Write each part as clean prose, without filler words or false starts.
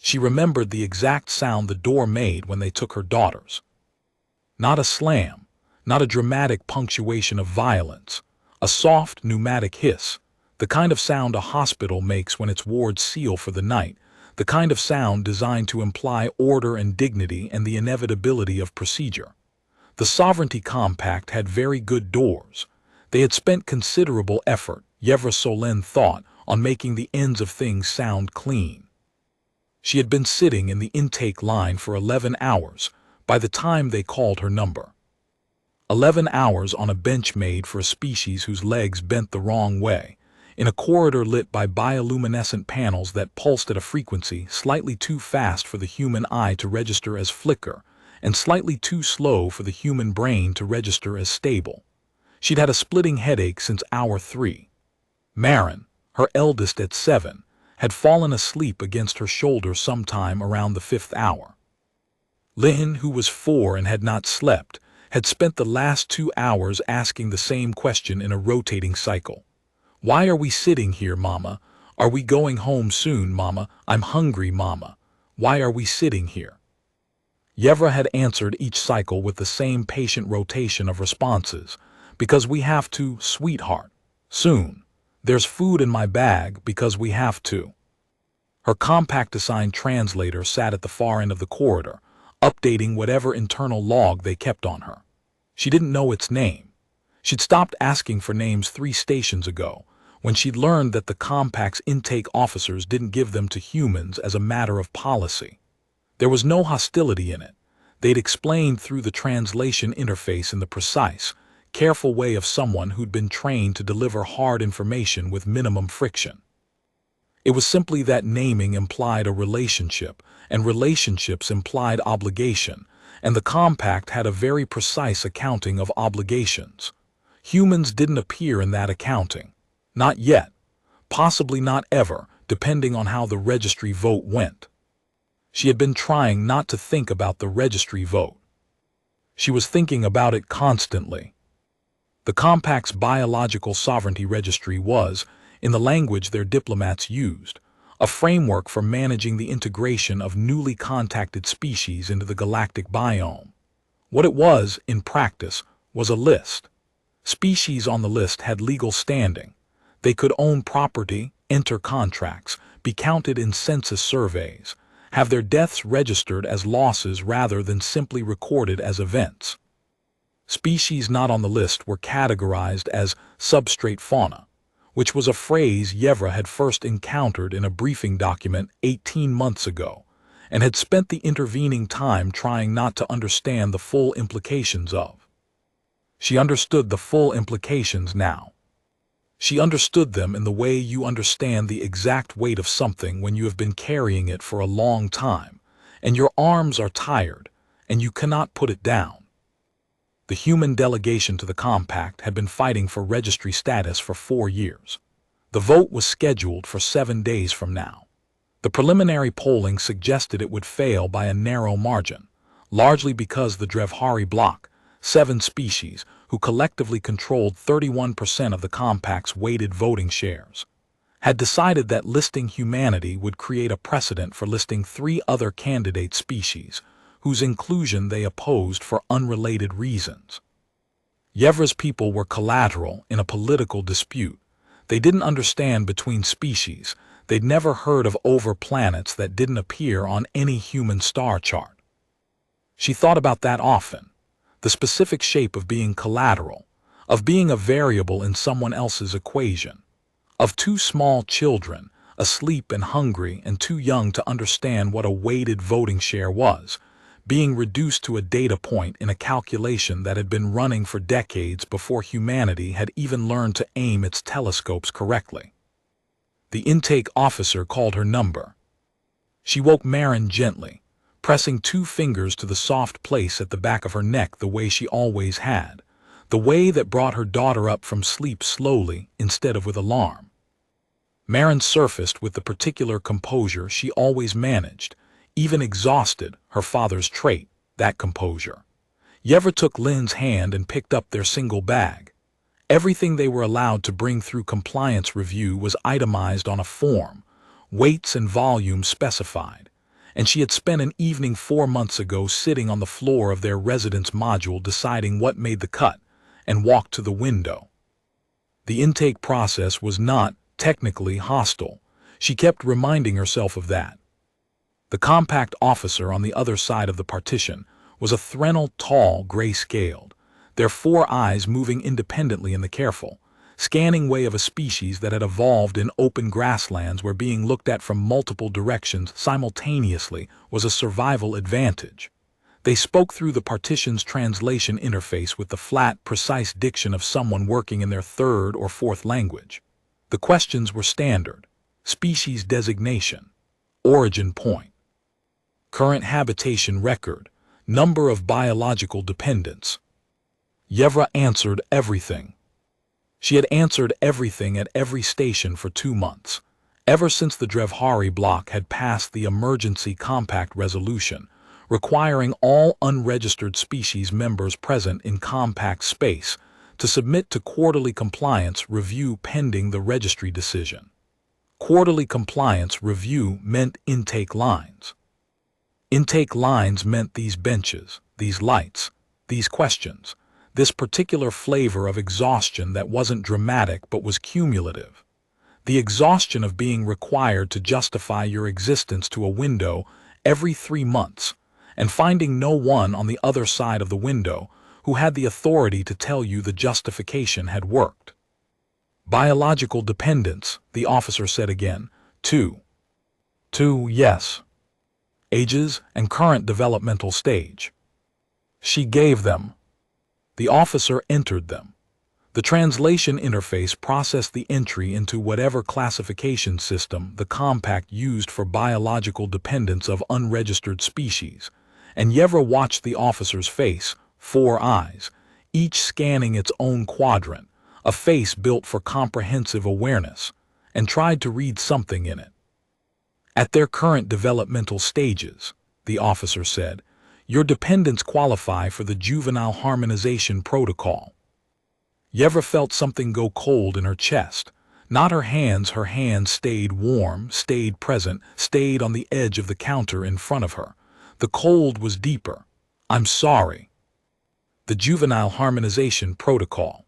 She remembered the exact sound the door made when they took her daughters. Not a slam, not a dramatic punctuation of violence, a soft pneumatic hiss, the kind of sound a hospital makes when its wards seal for the night, the kind of sound designed to imply order and dignity and the inevitability of procedure. The Sovereignty Compact had very good doors. They had spent considerable effort, Yevra Solin thought, on making the ends of things sound clean. She had been sitting in the intake line for 11 hours by the time they called her number. 11 hours on a bench made for a species whose legs bent the wrong way, in a corridor lit by bioluminescent panels that pulsed at a frequency slightly too fast for the human eye to register as flicker, and slightly too slow for the human brain to register as stable. She'd had a splitting headache since hour 3. Marin, her eldest at 7, had fallen asleep against her shoulder sometime around the 5th hour. Lynn, who was 4 and had not slept, had spent the last 2 hours asking the same question in a rotating cycle. Why are we sitting here, Mama? Are we going home soon, Mama? I'm hungry, Mama. Why are we sitting here? Yevra had answered each cycle with the same patient rotation of responses. Because we have to, sweetheart. Soon. There's food in my bag because we have to. Her compact-assigned translator sat at the far end of the corridor, updating whatever internal log they kept on her. She didn't know its name. She'd stopped asking for names 3 stations ago, when she'd learned that the Compact's intake officers didn't give them to humans as a matter of policy. There was no hostility in it. They'd explained through the translation interface in the precise, careful way of someone who'd been trained to deliver hard information with minimum friction. It was simply that naming implied a relationship, and relationships implied obligation, and the Compact had a very precise accounting of obligations. Humans didn't appear in that accounting. Not yet. Possibly not ever, depending on how the registry vote went. She had been trying not to think about the registry vote. She was thinking about it constantly. The Compact's biological sovereignty registry was, in the language their diplomats used, a framework for managing the integration of newly contacted species into the galactic biome. What it was, in practice, was a list. Species on the list had legal standing. They could own property, enter contracts, be counted in census surveys, have their deaths registered as losses rather than simply recorded as events. Species not on the list were categorized as substrate fauna, which was a phrase Yevra had first encountered in a briefing document 18 months ago, and had spent the intervening time trying not to understand the full implications of. She understood the full implications now. She understood them in the way you understand the exact weight of something when you have been carrying it for a long time, and your arms are tired, and you cannot put it down. The human delegation to the Compact had been fighting for registry status for 4 years. The vote was scheduled for 7 days from now. The preliminary polling suggested it would fail by a narrow margin, largely because the Drevhari bloc, 7 species, who collectively controlled 31% of the Compact's weighted voting shares, had decided that listing humanity would create a precedent for listing 3 other candidate species, whose inclusion they opposed for unrelated reasons. Yevra's people were collateral in a political dispute. They didn't understand between species. They'd never heard of over-planets that didn't appear on any human star chart. She thought about that often. The specific shape of being collateral, of being a variable in someone else's equation, of 2 small children, asleep and hungry and too young to understand what a weighted voting share was, being reduced to a data point in a calculation that had been running for decades before humanity had even learned to aim its telescopes correctly. The intake officer called her number. She woke Marin gently, pressing 2 fingers to the soft place at the back of her neck the way she always had, the way that brought her daughter up from sleep slowly instead of with alarm. Marin surfaced with the particular composure she always managed, even exhausted, her father's trait, that composure. Yevra took Lynn's hand and picked up their single bag. Everything they were allowed to bring through compliance review was itemized on a form, weights and volumes specified, and she had spent an evening 4 months ago sitting on the floor of their residence module deciding what made the cut, and walked to the window. The intake process was not, technically, hostile. She kept reminding herself of that. The compact officer on the other side of the partition was a threnal, tall, gray-scaled, their 4 eyes moving independently in the careful, scanning way of a species that had evolved in open grasslands where being looked at from multiple directions simultaneously was a survival advantage. They spoke through the partition's translation interface with the flat, precise diction of someone working in their 3rd or 4th language. The questions were standard: species designation, origin point, current habitation record, number of biological dependents. Yevra answered everything. She had answered everything at every station for 2 months, ever since the Drevhari block had passed the emergency compact resolution, requiring all unregistered species members present in compact space to submit to quarterly compliance review pending the registry decision. Quarterly compliance review meant intake lines. Intake lines meant these benches, these lights, these questions, this particular flavor of exhaustion that wasn't dramatic but was cumulative. The exhaustion of being required to justify your existence to a window every 3 months, and finding no one on the other side of the window who had the authority to tell you the justification had worked. Biological dependence, the officer said again. 2. Yes. Ages and current developmental stage. She gave them. The officer entered them. The translation interface processed the entry into whatever classification system the compact used for biological dependence of unregistered species, and Yevra watched the officer's face, 4 eyes, each scanning its own quadrant, a face built for comprehensive awareness, and tried to read something in it. At their current developmental stages, the officer said, your dependents qualify for the juvenile harmonization protocol. Yevra felt something go cold in her chest. Not her hands stayed warm, stayed present, stayed on the edge of the counter in front of her. The cold was deeper. I'm sorry. The Juvenile Harmonization Protocol.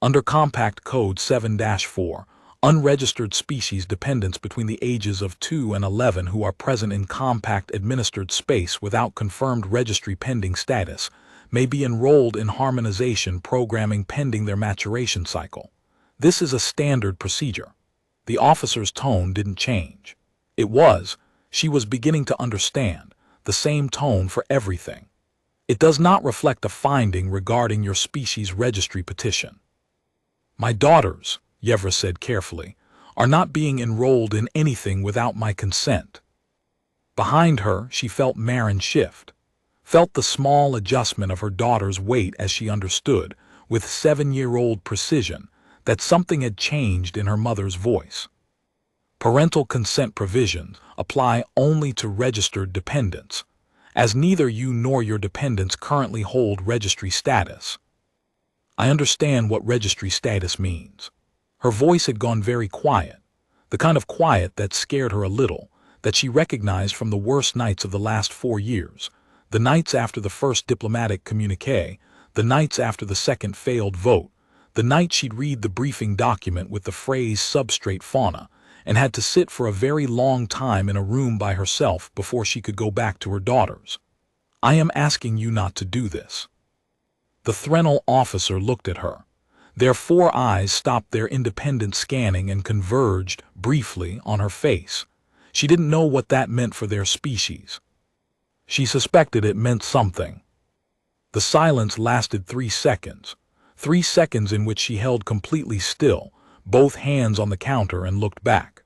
Under Compact Code 7-4, unregistered species dependents between the ages of 2 and 11 who are present in compact administered space without confirmed registry pending status may be enrolled in harmonization programming pending their maturation cycle. This is a standard procedure. The officer's tone didn't change. She was beginning to understand, the same tone for everything. It does not reflect a finding regarding your species registry petition. My daughters, Yevra said carefully, are not being enrolled in anything without my consent. Behind her, she felt Marin shift, felt the small adjustment of her daughter's weight as she understood, with 7-year-old precision, that something had changed in her mother's voice. Parental consent provisions apply only to registered dependents, as neither you nor your dependents currently hold registry status. I understand what registry status means. Her voice had gone very quiet, the kind of quiet that scared her a little, that she recognized from the worst nights of the last 4 years, the nights after the first diplomatic communique, the nights after the second failed vote, the night she'd read the briefing document with the phrase substrate fauna, and had to sit for a very long time in a room by herself before she could go back to her daughters. I am asking you not to do this. The threnal officer looked at her. Their 4 eyes stopped their independent scanning and converged, briefly, on her face. She didn't know what that meant for their species. She suspected it meant something. The silence lasted 3 seconds. 3 seconds in which she held completely still, both hands on the counter, and looked back.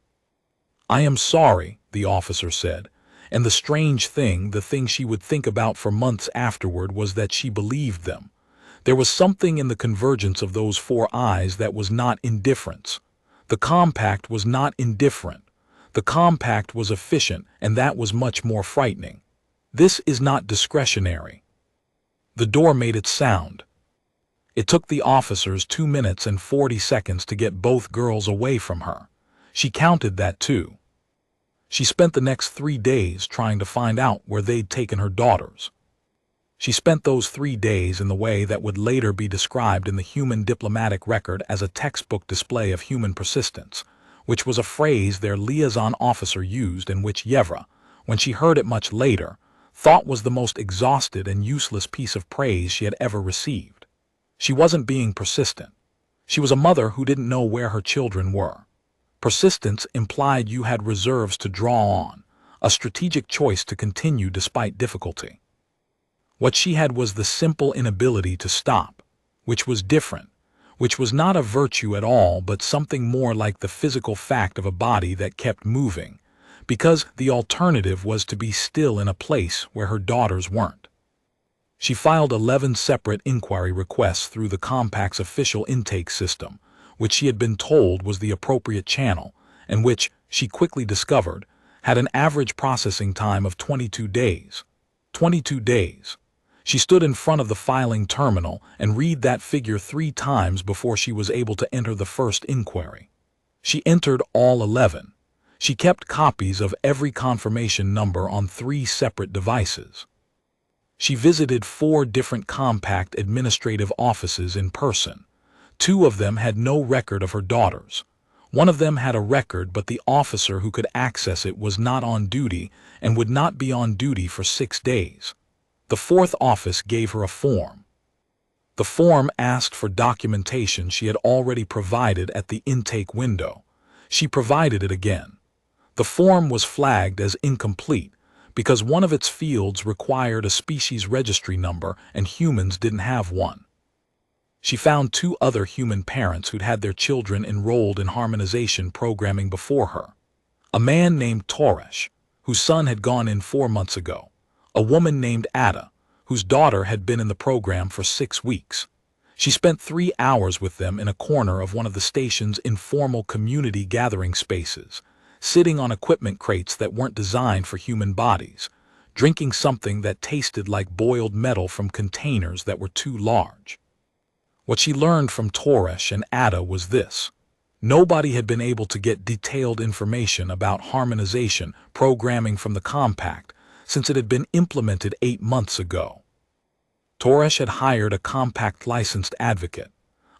I am sorry, the officer said, and the strange thing, the thing she would think about for months afterward, was that she believed them. There was something in the convergence of those 4 eyes that was not indifference. The compact was not indifferent. The compact was efficient, and that was much more frightening. This is not discretionary. The door made its sound. It took the officers 2 minutes and 40 seconds to get both girls away from her. She counted that too. She spent the next 3 days trying to find out where they'd taken her daughters. She spent those 3 days in the way that would later be described in the human diplomatic record as a textbook display of human persistence, which was a phrase their liaison officer used and which Yevra, when she heard it much later, thought was the most exhausted and useless piece of praise she had ever received. She wasn't being persistent. She was a mother who didn't know where her children were. Persistence implied you had reserves to draw on, a strategic choice to continue despite difficulty. What she had was the simple inability to stop, which was different, which was not a virtue at all but something more like the physical fact of a body that kept moving, because the alternative was to be still in a place where her daughters weren't. She filed 11 separate inquiry requests through the Compact's official intake system, which she had been told was the appropriate channel, and which, she quickly discovered, had an average processing time of 22 days. 22 days. She stood in front of the filing terminal and read that figure 3 times before she was able to enter the first inquiry. She entered all 11. She kept copies of every confirmation number on 3 separate devices. She visited 4 different Compact administrative offices in person. 2 of them had no record of her daughters. 1 of them had a record, but the officer who could access it was not on duty and would not be on duty for 6 days. The 4th office gave her a form. The form asked for documentation she had already provided at the intake window. She provided it again. The form was flagged as incomplete because one of its fields required a species registry number and humans didn't have one. She found 2 other human parents who'd had their children enrolled in harmonization programming before her. A man named Toresh, whose son had gone in 4 months ago. A woman named Ada, whose daughter had been in the program for 6 weeks. She spent 3 hours with them in a corner of one of the station's informal community gathering spaces, sitting on equipment crates that weren't designed for human bodies, drinking something that tasted like boiled metal from containers that were too large. What she learned from Toresh and Ada was this: nobody had been able to get detailed information about harmonization programming from the Compact since it had been implemented 8 months ago. Toresh had hired a Compact licensed advocate,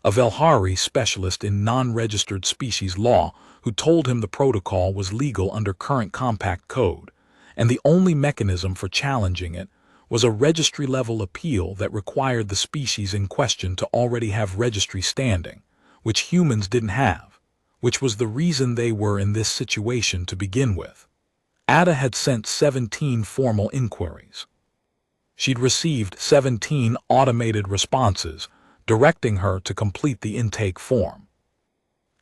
a Velhari specialist in non-registered species law, who told him the protocol was legal under current Compact code, and the only mechanism for challenging it was a registry-level appeal that required the species in question to already have registry standing, which humans didn't have, which was the reason they were in this situation to begin with. Ada had sent 17 formal inquiries. She'd received 17 automated responses, directing her to complete the intake form.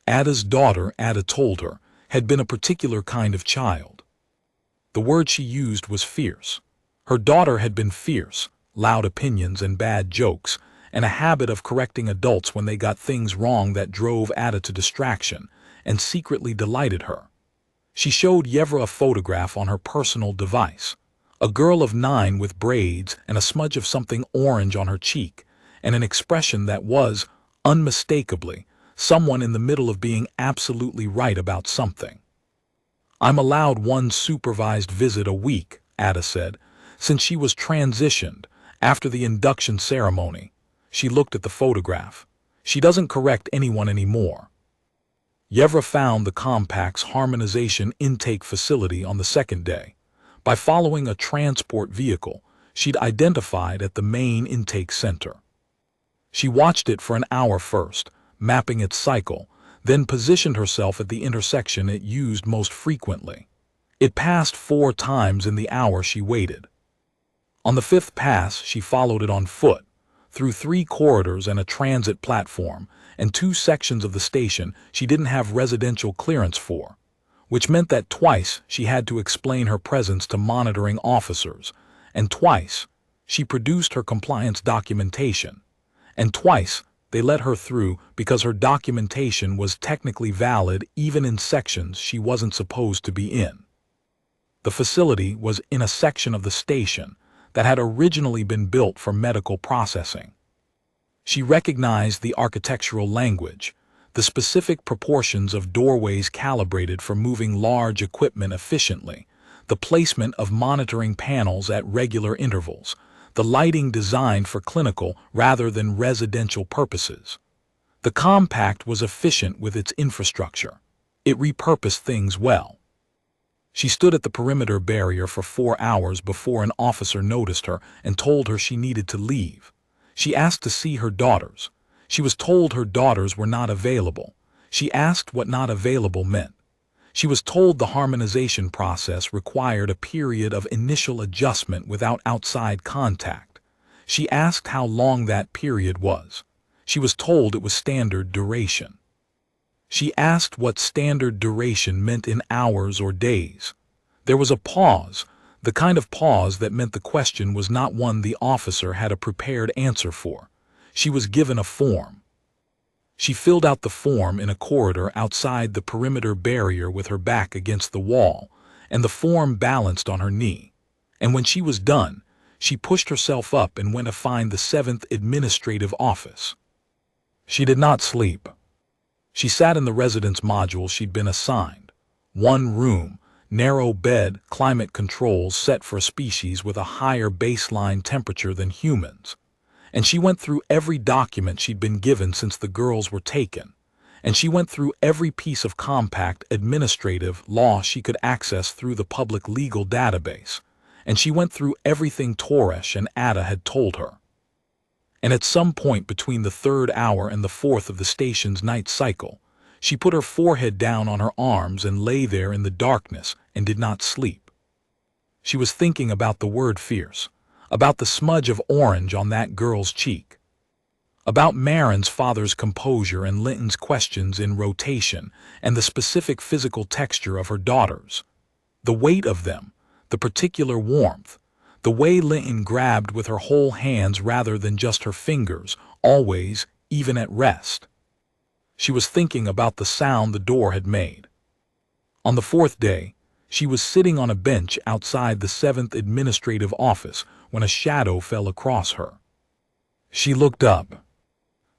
Ada's daughter, Ada told her, had been a particular kind of child. The word she used was fierce. Her daughter had been fierce, loud opinions and bad jokes, and a habit of correcting adults when they got things wrong that drove Ada to distraction and secretly delighted her. She showed Yevra a photograph on her personal device, a girl of 9 with braids and a smudge of something orange on her cheek, and an expression that was, unmistakably, someone in the middle of being absolutely right about something. "I'm allowed 1 supervised visit a week," Ada said, "since she was transitioned after the induction ceremony." She looked at the photograph. "She doesn't correct anyone anymore." Yevra found the Compact's harmonization intake facility on the 2nd day. By following a transport vehicle she'd identified at the main intake center. She watched it for an hour first, mapping its cycle, then positioned herself at the intersection it used most frequently. It passed 4 times in the hour she waited. On the 5th pass, she followed it on foot, through 3 corridors and a transit platform, and 2 sections of the station she didn't have residential clearance for, which meant that twice she had to explain her presence to monitoring officers, and twice she produced her compliance documentation, and twice they let her through because her documentation was technically valid even in sections she wasn't supposed to be in. The facility was in a section of the station that had originally been built for medical processing. She recognized the architectural language, the specific proportions of doorways calibrated for moving large equipment efficiently, the placement of monitoring panels at regular intervals, the lighting designed for clinical rather than residential purposes. The compact was efficient with its infrastructure. It repurposed things well. She stood at the perimeter barrier for 4 hours before an officer noticed her and told her she needed to leave. She asked to see her daughters. She was told her daughters were not available. She asked what not available meant. She was told the harmonization process required a period of initial adjustment without outside contact. She asked how long that period was. She was told it was standard duration. She asked what standard duration meant in hours or days. There was a pause, the kind of pause that meant the question was not one the officer had a prepared answer for. She was given a form. She filled out the form in a corridor outside the perimeter barrier with her back against the wall, and the form balanced on her knee. And when she was done, she pushed herself up and went to find the 7th administrative office. She did not sleep. She sat in the residence module she'd been assigned. 1 room, narrow bed, climate controls set for a species with a higher baseline temperature than humans. And she went through every document she'd been given since the girls were taken. And she went through every piece of compact administrative law she could access through the public legal database. And she went through everything Toresh and Ada had told her. And at some point between the 3rd hour and the 4th of the station's night cycle, she put her forehead down on her arms and lay there in the darkness and did not sleep. She was thinking about the word fierce, about the smudge of orange on that girl's cheek, about Marin's father's composure and Linton's questions in rotation and the specific physical texture of her daughters, the weight of them, the particular warmth, the way Linton grabbed with her whole hands rather than just her fingers, always, even at rest. She was thinking about the sound the door had made. On the 4th day, she was sitting on a bench outside the 7th administrative office when a shadow fell across her. She looked up.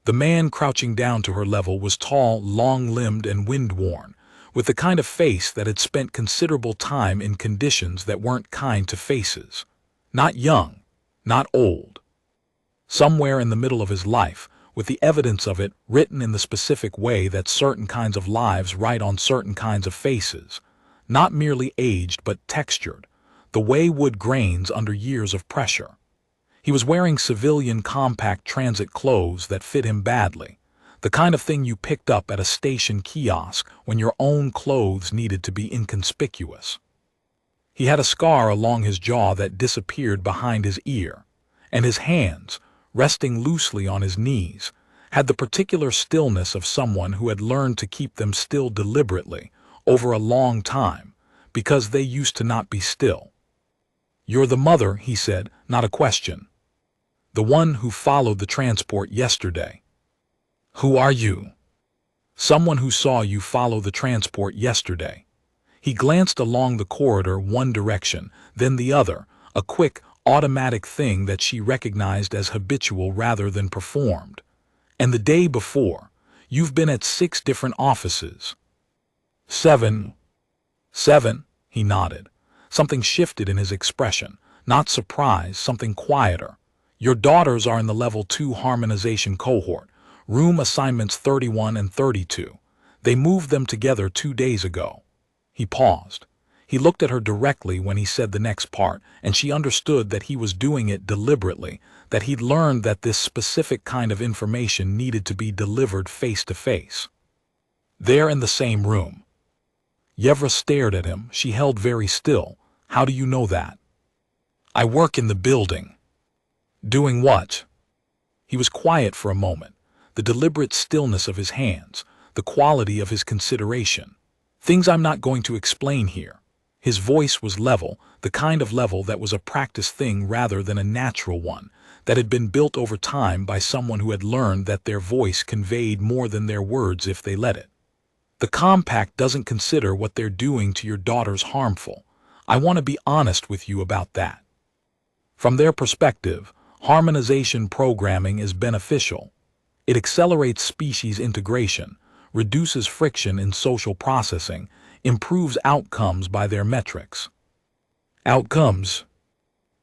The man crouching down to her level was tall, long-limbed, and wind-worn, with the kind of face that had spent considerable time in conditions that weren't kind to faces. Not young, not old. Somewhere in the middle of his life, with the evidence of it written in the specific way that certain kinds of lives write on certain kinds of faces, not merely aged but textured, the way wood grains under years of pressure. He was wearing civilian compact transit clothes that fit him badly, the kind of thing you picked up at a station kiosk when your own clothes needed to be inconspicuous. He had a scar along his jaw that disappeared behind his ear, and his hands, resting loosely on his knees, had the particular stillness of someone who had learned to keep them still deliberately over a long time, because they used to not be still. "You're the mother," he said, not a question. "The one who followed the transport yesterday." "Who are you?" "Someone who saw you follow the transport yesterday." He glanced along the corridor one direction, then the other, a quick, automatic thing that she recognized as habitual rather than performed. "And the day before, you've been at 6 different offices." "7. 7, he nodded. Something shifted in his expression, not surprise, something quieter. "Your daughters are in the level 2 harmonization cohort, room assignments 31 and 32. They moved them together 2 days ago." He paused. He looked at her directly when he said the next part, and she understood that he was doing it deliberately, that he'd learned that this specific kind of information needed to be delivered face to face. "They're in the same room." Yevra stared at him. She held very still. "How do you know that?" "I work in the building." "Doing what?" He was quiet for a moment, the deliberate stillness of his hands, the quality of his consideration. "Things I'm not going to explain here." His voice was level, the kind of level that was a practiced thing rather than a natural one, that had been built over time by someone who had learned that their voice conveyed more than their words if they let it. "The compact doesn't consider what they're doing to your daughters harmful. I want to be honest with you about that. From their perspective, harmonization programming is beneficial. It accelerates species integration, reduces friction in social processing, improves outcomes by their metrics. Outcomes: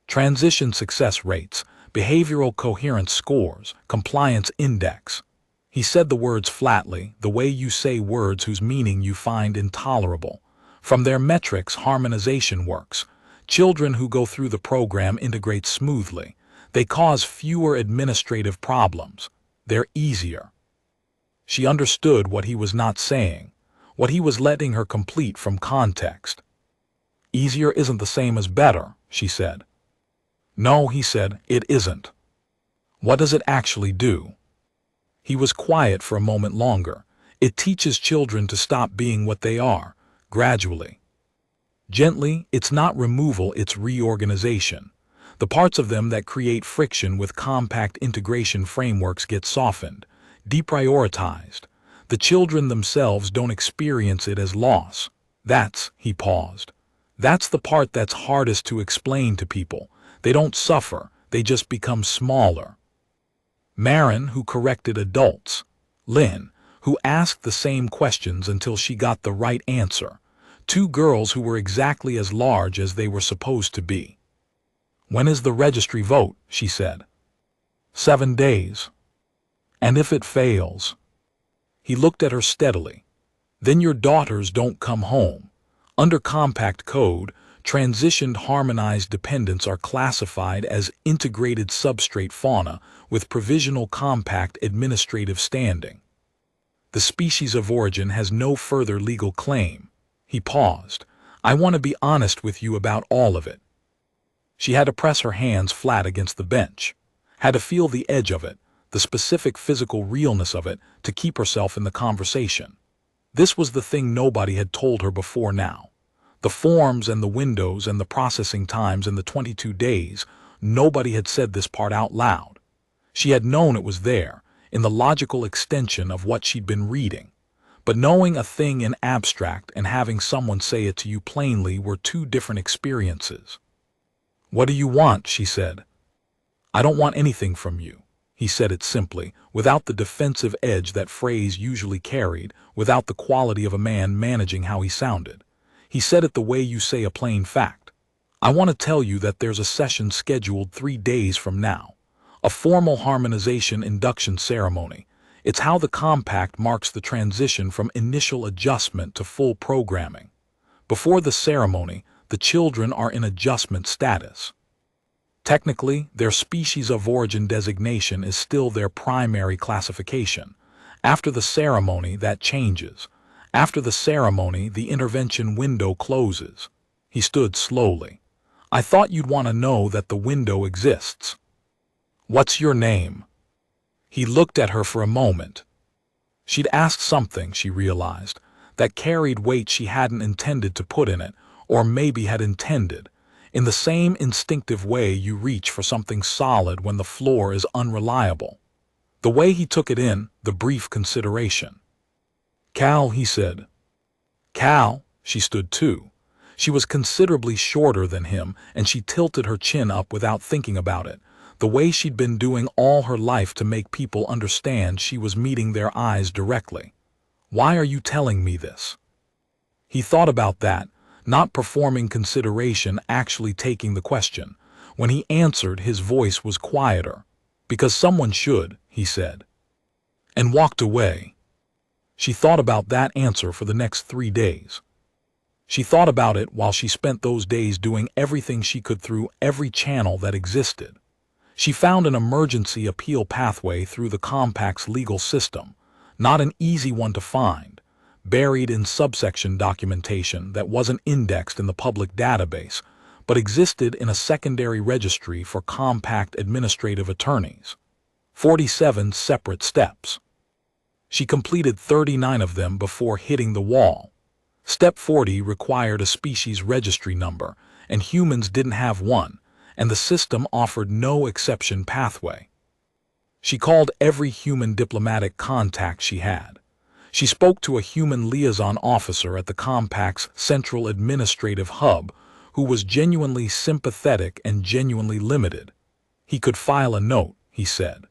transition success rates, behavioral coherence scores, compliance index. He said the words flatly, the way you say words whose meaning you find intolerable. From their metrics, harmonization works. Children who go through the program integrate smoothly. They cause fewer administrative problems. They're easier. She understood what he was not saying, what he was letting her complete from context. Easier isn't the same as better, she said. No, he said, it isn't. What does it actually do? He was quiet for a moment longer. It teaches children to stop being what they are, gradually. Gently, it's not removal, it's reorganization. The parts of them that create friction with compact integration frameworks get softened, deprioritized. The children themselves don't experience it as loss. He paused. That's the part that's hardest to explain to people. They don't suffer, they just become smaller. Marin, who corrected adults. Lynn, who asked the same questions until she got the right answer. Two girls who were exactly as large as they were supposed to be. When is the registry vote? She said. 7 days. And if it fails? He looked at her steadily. Then your daughters don't come home. Under compact code, transitioned harmonized dependents are classified as integrated substrate fauna with provisional compact administrative standing. The species of origin has no further legal claim. He paused. I want to be honest with you about all of it. She had to press her hands flat against the bench, had to feel the edge of it, the specific physical realness of it, to keep herself in the conversation. This was the thing nobody had told her before now. The forms and the windows and the processing times and the 22 days, nobody had said this part out loud. She had known it was there, in the logical extension of what she'd been reading. But knowing a thing in abstract and having someone say it to you plainly were two different experiences. What do you want? She said. I don't want anything from you. He said it simply, without the defensive edge that phrase usually carried, without the quality of a man managing how he sounded. He said it the way you say a plain fact. I want to tell you that there's a session scheduled 3 days from now. A formal harmonization induction ceremony. It's how the compact marks the transition from initial adjustment to full programming. Before the ceremony, the children are in adjustment status. Technically, their species of origin designation is still their primary classification. After the ceremony, that changes. After the ceremony, the intervention window closes. He stood slowly. I thought you'd want to know that the window exists. What's your name? He looked at her for a moment. She'd asked something, she realized, that carried weight she hadn't intended to put in it, or maybe had intended, in the same instinctive way you reach for something solid when the floor is unreliable. The way he took it in, the brief consideration. Cal, he said. Cal, she stood too. She was considerably shorter than him, and she tilted her chin up without thinking about it, the way she'd been doing all her life to make people understand she was meeting their eyes directly. Why are you telling me this? He thought about that, not performing consideration, actually taking the question. When he answered, his voice was quieter. Because someone should, he said. And walked away. She thought about that answer for the next 3 days. She thought about it while she spent those days doing everything she could through every channel that existed. She found an emergency appeal pathway through the compact's legal system, not an easy one to find, buried in subsection documentation that wasn't indexed in the public database, but existed in a secondary registry for compact administrative attorneys. 47 separate steps. She completed 39 of them before hitting the wall. Step 40 required a species registry number, and humans didn't have one, and the system offered no exception pathway. She called every human diplomatic contact she had. She spoke to a human liaison officer at the compact's central administrative hub who was genuinely sympathetic and genuinely limited. He could file a note, he said.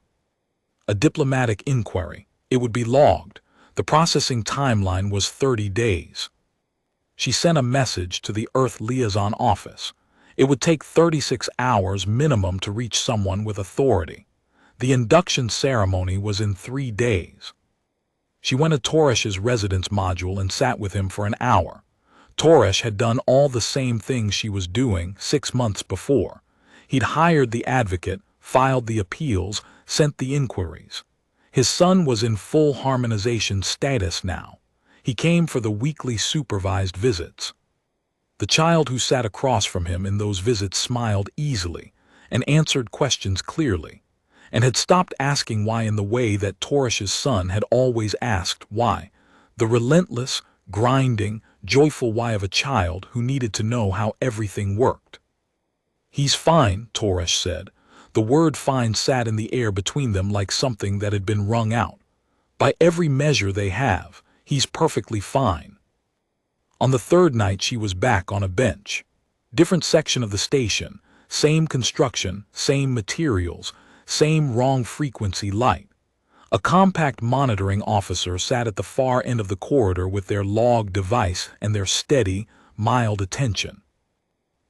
A diplomatic inquiry. It would be logged. The processing timeline was 30 days. She sent a message to the Earth Liaison Office. It would take 36 hours minimum to reach someone with authority. The induction ceremony was in 3 days. She went to Toresh's residence module and sat with him for an hour. Toresh had done all the same things she was doing 6 months before. He'd hired the advocate, filed the appeals, sent the inquiries. His son was in full harmonization status now. He came for the weekly supervised visits. The child who sat across from him in those visits smiled easily and answered questions clearly, and had stopped asking why in the way that Toresh's son had always asked why, the relentless, grinding, joyful why of a child who needed to know how everything worked. "He's fine," Toresh said. The word fine sat in the air between them like something that had been wrung out. "By every measure they have, he's perfectly fine." On the third night she was back on a bench. Different section of the station, same construction, same materials, same wrong frequency light. A compact monitoring officer sat at the far end of the corridor with their log device and their steady, mild attention.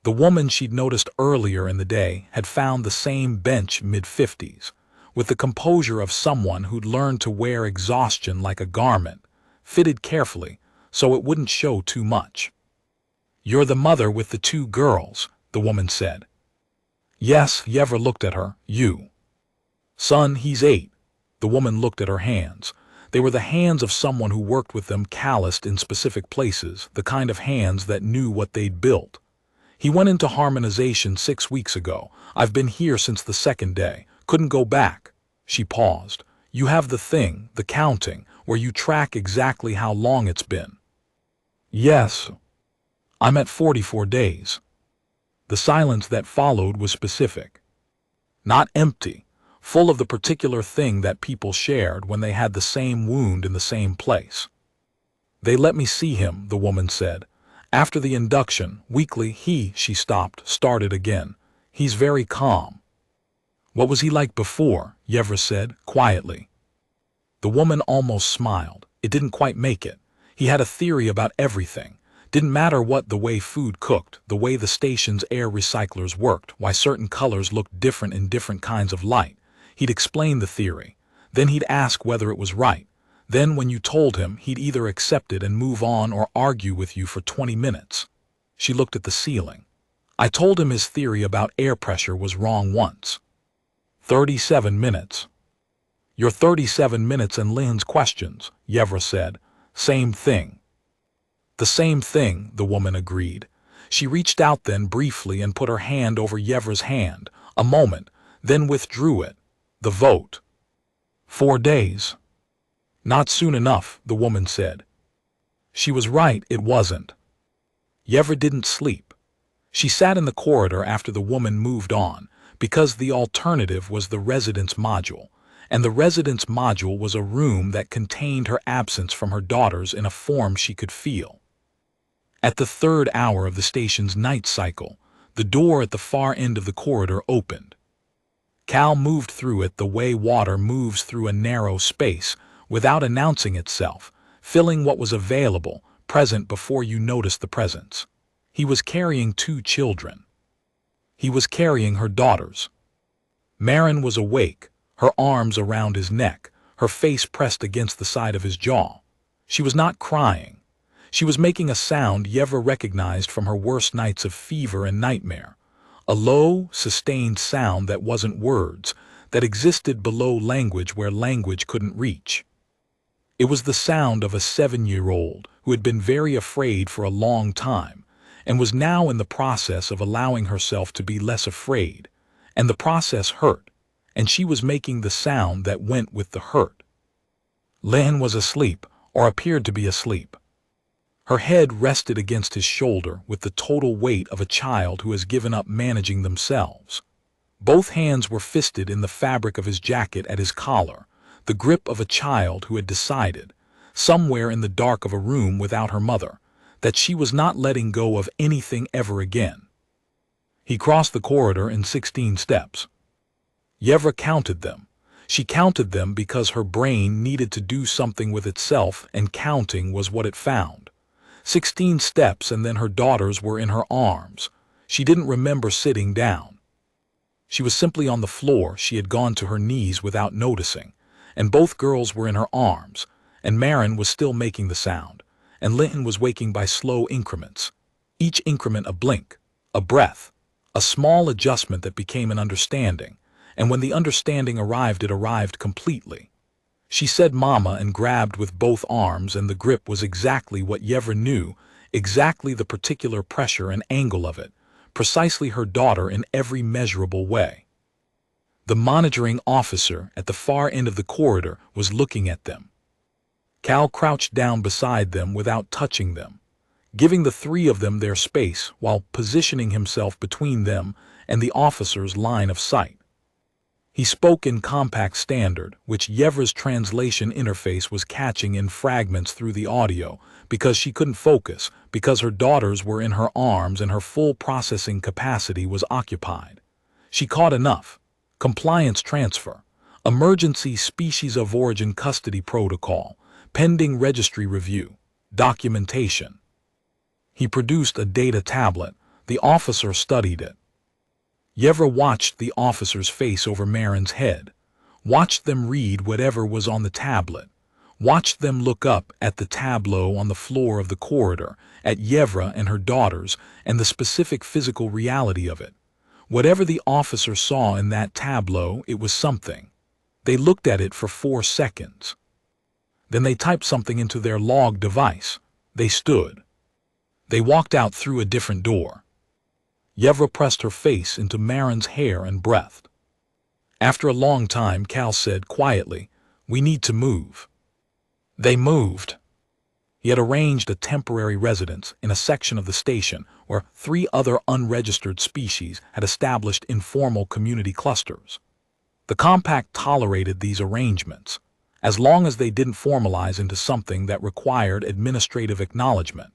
The woman she'd noticed earlier in the day had found the same bench mid-50s, with the composure of someone who'd learned to wear exhaustion like a garment, fitted carefully so it wouldn't show too much. "You're the mother with the 2 girls," the woman said. "Yes," Yevra looked at her. "You." "Son, he's 8. The woman looked at her hands. They were the hands of someone who worked with them calloused in specific places, the kind of hands that knew what they'd built. "He went into harmonization 6 weeks ago. I've been here since the 2nd day. Couldn't go back." She paused. "You have the thing, the counting, where you track exactly how long it's been." "Yes. I'm at 44 days. The silence that followed was specific. Not empty, full of the particular thing that people shared when they had the same wound in the same place. "They let me see him," the woman said. "After the induction, weekly, she stopped, started again. He's very calm." "What was he like before?" Yevra said, quietly. The woman almost smiled. It didn't quite make it. He had a theory about everything. Didn't matter what, the way food cooked, the way the station's air recyclers worked, why certain colors looked different in different kinds of light. He'd explain the theory. Then he'd ask whether it was right. Then when you told him, he'd either accept it and move on or argue with you for 20 minutes. She looked at the ceiling. "I told him his theory about air pressure was wrong once." 37 minutes. "Your 37 minutes and Lynn's questions," Yevra said. "Same thing." "The same thing," the woman agreed. She reached out then briefly and put her hand over Yevra's hand, a moment, then withdrew it. "The vote." 4 days. "Not soon enough," the woman said. She was right, it wasn't. Yevra didn't sleep. She sat in the corridor after the woman moved on, because the alternative was the residence module, and the residence module was a room that contained her absence from her daughters in a form she could feel. At the 3rd hour of the station's night cycle, the door at the far end of the corridor opened. Cal moved through it the way water moves through a narrow space, without announcing itself, filling what was available, present before you noticed the presence. He was carrying 2 children. He was carrying her daughters. Marin was awake, her arms around his neck, her face pressed against the side of his jaw. She was not crying. She was making a sound Yevra recognized from her worst nights of fever and nightmare. A low, sustained sound that wasn't words, that existed below language where language couldn't reach. It was the sound of a 7-year-old who had been very afraid for a long time, and was now in the process of allowing herself to be less afraid, and the process hurt, and she was making the sound that went with the hurt. Lynn was asleep, or appeared to be asleep. Her head rested against his shoulder with the total weight of a child who has given up managing themselves. Both hands were fisted in the fabric of his jacket at his collar, the grip of a child who had decided, somewhere in the dark of a room without her mother, that she was not letting go of anything ever again. He crossed the corridor in 16 steps. Yevra counted them. She counted them because her brain needed to do something with itself, and counting was what it found. 16 steps, and then her daughters were in her arms. She didn't remember sitting down. She was simply on the floor. She had gone to her knees without noticing, and both girls were in her arms, and Marin was still making the sound, and Linton was waking by slow increments. Each increment a blink, a breath, a small adjustment that became an understanding, and when the understanding arrived, it arrived completely. She said "Mama" and grabbed with both arms, and the grip was exactly what Yevra knew, exactly the particular pressure and angle of it, precisely her daughter in every measurable way. The monitoring officer at the far end of the corridor was looking at them. Cal crouched down beside them without touching them, giving the three of them their space while positioning himself between them and the officer's line of sight. He spoke in compact standard, which Yevra's translation interface was catching in fragments through the audio, because she couldn't focus, because her daughters were in her arms and her full processing capacity was occupied. She caught enough. Compliance transfer. Emergency species of origin custody protocol. Pending registry review. Documentation. He produced a data tablet. The officer studied it. Yevra watched the officer's face over Marin's head, watched them read whatever was on the tablet, watched them look up at the tableau on the floor of the corridor, at Yevra and her daughters, and the specific physical reality of it. Whatever the officer saw in that tableau, it was something. They looked at it for 4 seconds. Then they typed something into their log device. They stood. They walked out through a different door. Yevra pressed her face into Marin's hair and breathed. After a long time, Cal said quietly, "We need to move." They moved. He had arranged a temporary residence in a section of the station where 3 other unregistered species had established informal community clusters. The compact tolerated these arrangements, as long as they didn't formalize into something that required administrative acknowledgement,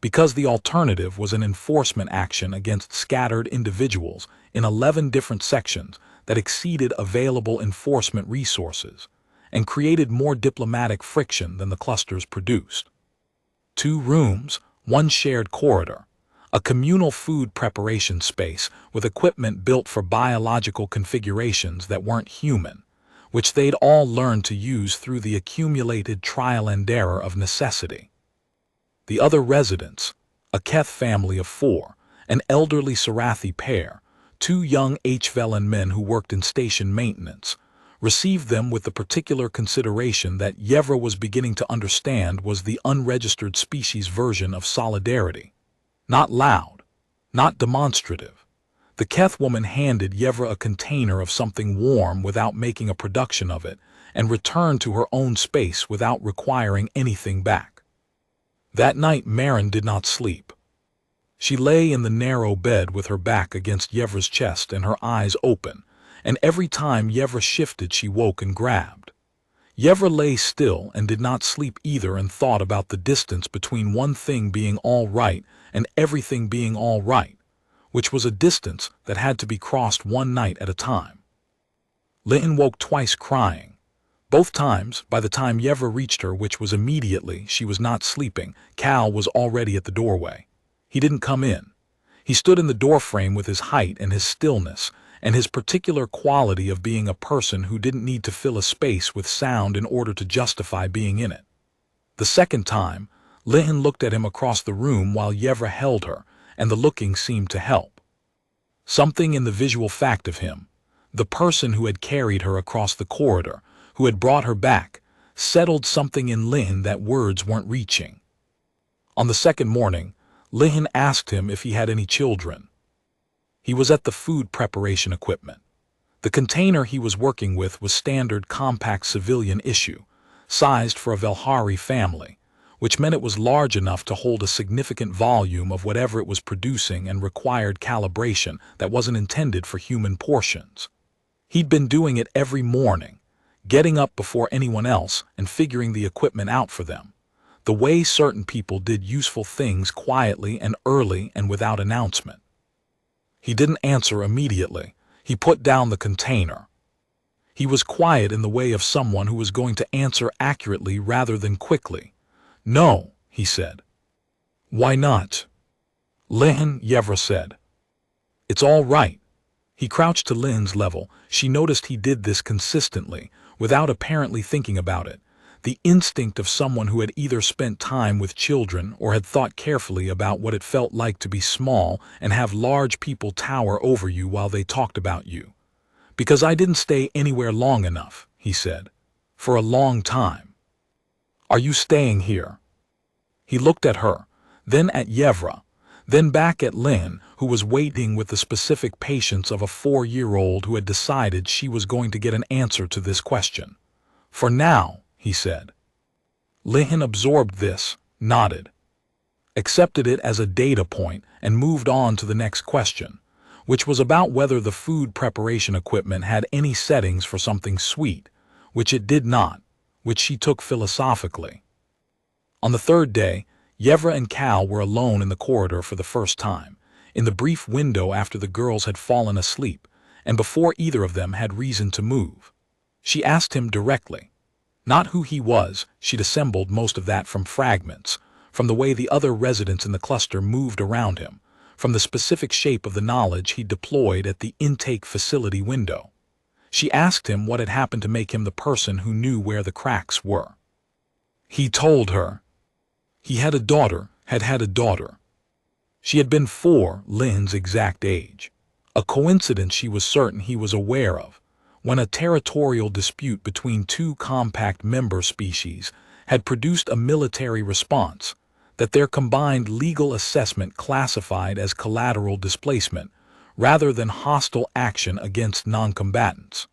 because the alternative was an enforcement action against scattered individuals in 11 different sections that exceeded available enforcement resources and created more diplomatic friction than the clusters produced. 2 rooms, 1 shared corridor, a communal food preparation space with equipment built for biological configurations that weren't human, which they'd all learned to use through the accumulated trial and error of necessity. The other residents, a Keth family of 4, an elderly Sarathi pair, 2 young HFY men who worked in station maintenance, received them with the particular consideration that Yevra was beginning to understand was the unregistered species version of solidarity. Not loud, not demonstrative. The Keth woman handed Yevra a container of something warm without making a production of it, and returned to her own space without requiring anything back. That night Marin did not sleep. She lay in the narrow bed with her back against Yevra's chest and her eyes open, and every time Yevra shifted she woke and grabbed. Yevra lay still and did not sleep either, and thought about the distance between one thing being all right and everything being all right, which was a distance that had to be crossed one night at a time. Linton woke twice crying. Both times, by the time Yevra reached her, which was immediately, she was not sleeping. Cal was already at the doorway. He didn't come in. He stood in the doorframe with his height and his stillness, and his particular quality of being a person who didn't need to fill a space with sound in order to justify being in it. The second time, Linton looked at him across the room while Yevra held her, and the looking seemed to help. Something in the visual fact of him, the person who had carried her across the corridor, who had brought her back, settled something in Linton that words weren't reaching. On the second morning, Linton asked him if he had any children. He was at the food preparation equipment. The container he was working with was standard compact civilian issue, sized for a Velhari family, which meant it was large enough to hold a significant volume of whatever it was producing and required calibration that wasn't intended for human portions. He'd been doing it every morning, getting up before anyone else and figuring the equipment out for them, the way certain people did useful things quietly and early and without announcement. He didn't answer immediately. He put down the container. He was quiet in the way of someone who was going to answer accurately rather than quickly. "No," he said. "Why not?" Yevra said. "It's all right." He crouched to Lynn's level. She noticed he did this consistently, without apparently thinking about it. The instinct of someone who had either spent time with children or had thought carefully about what it felt like to be small and have large people tower over you while they talked about you. "Because I didn't stay anywhere long enough," he said. "For a long time." "Are you staying here?" He looked at her, then at Yevra, then back at Lynn, who was waiting with the specific patience of a 4-year-old who had decided she was going to get an answer to this question. "For now," he said. Lynn absorbed this, nodded, accepted it as a data point, and moved on to the next question, which was about whether the food preparation equipment had any settings for something sweet, which it did not, which she took philosophically. On the third day, Yevra and Cal were alone in the corridor for the first time, in the brief window after the girls had fallen asleep, and before either of them had reason to move. She asked him directly. Not who he was, she'd assembled most of that from fragments, from the way the other residents in the cluster moved around him, from the specific shape of the knowledge he deployed at the intake facility window. She asked him what had happened to make him the person who knew where the cracks were. He told her. He had a daughter, had had a daughter. She had been 4, Lynn's exact age. A coincidence she was certain he was aware of, when a territorial dispute between 2 compact member species had produced a military response that their combined legal assessment classified as collateral displacement rather than hostile action against noncombatants.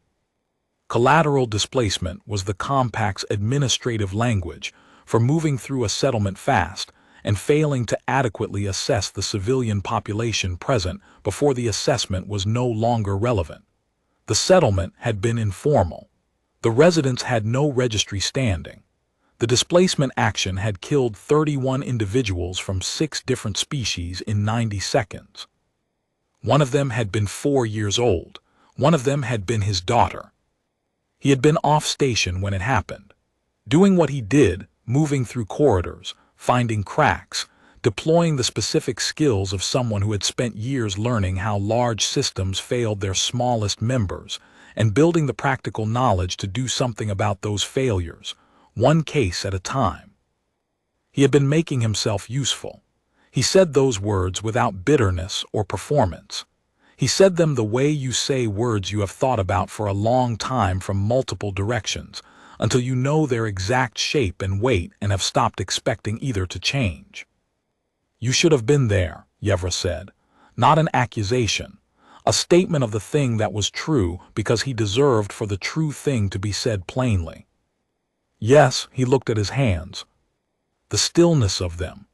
Collateral displacement was the compact's administrative language for moving through a settlement fast and failing to adequately assess the civilian population present before the assessment was no longer relevant. The settlement had been informal. The residents had no registry standing. The displacement action had killed 31 individuals from 6 different species in 90 seconds. One of them had been 4 years old. One of them had been his daughter. He had been off station when it happened, doing what he did, moving through corridors, finding cracks, deploying the specific skills of someone who had spent years learning how large systems failed their smallest members, and building the practical knowledge to do something about those failures, one case at a time. He had been making himself useful. He said those words without bitterness or performance. He said them the way you say words you have thought about for a long time from multiple directions, until you know their exact shape and weight and have stopped expecting either to change. "You should have been there," Yevra said. Not an accusation, a statement of the thing that was true because he deserved for the true thing to be said plainly. Yes, he looked at his hands. The stillness of them.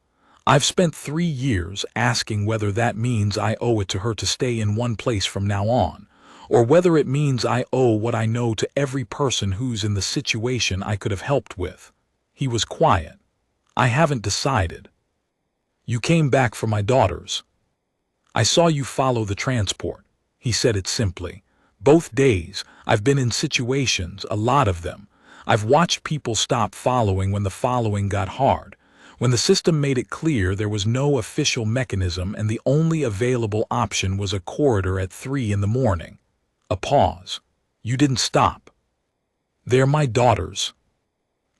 I've spent 3 years asking whether that means I owe it to her to stay in one place from now on, or whether it means I owe what I know to every person who's in the situation I could have helped with. He was quiet. I haven't decided. You came back for my daughters. I saw you follow the transport. He said it simply. Both days, I've been in situations, a lot of them. I've watched people stop following when the following got hard, when the system made it clear there was no official mechanism and the only available option was a corridor at 3 in the morning. A pause. You didn't stop. They're my daughters.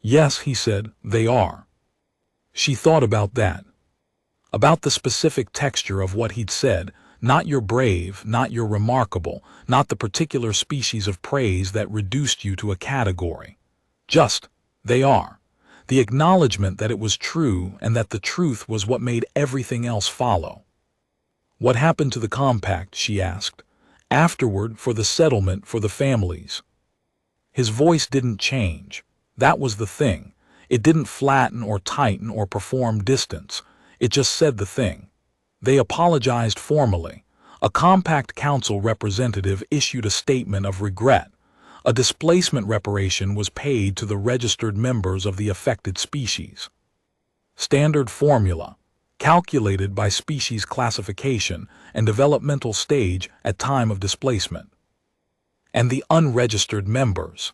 Yes, he said, they are. She thought about that. About the specific texture of what he'd said, not your brave, not your remarkable, not the particular species of praise that reduced you to a category. Just, they are. The acknowledgement that it was true and that the truth was what made everything else follow. What happened to the compact, she asked. Afterward, for the settlement, for the families. His voice didn't change. That was the thing. It didn't flatten or tighten or perform distance. It just said the thing. They apologized formally. A compact council representative issued a statement of regret. A displacement reparation was paid to the registered members of the affected species. Standard formula, calculated by species classification and developmental stage at time of displacement. And the unregistered members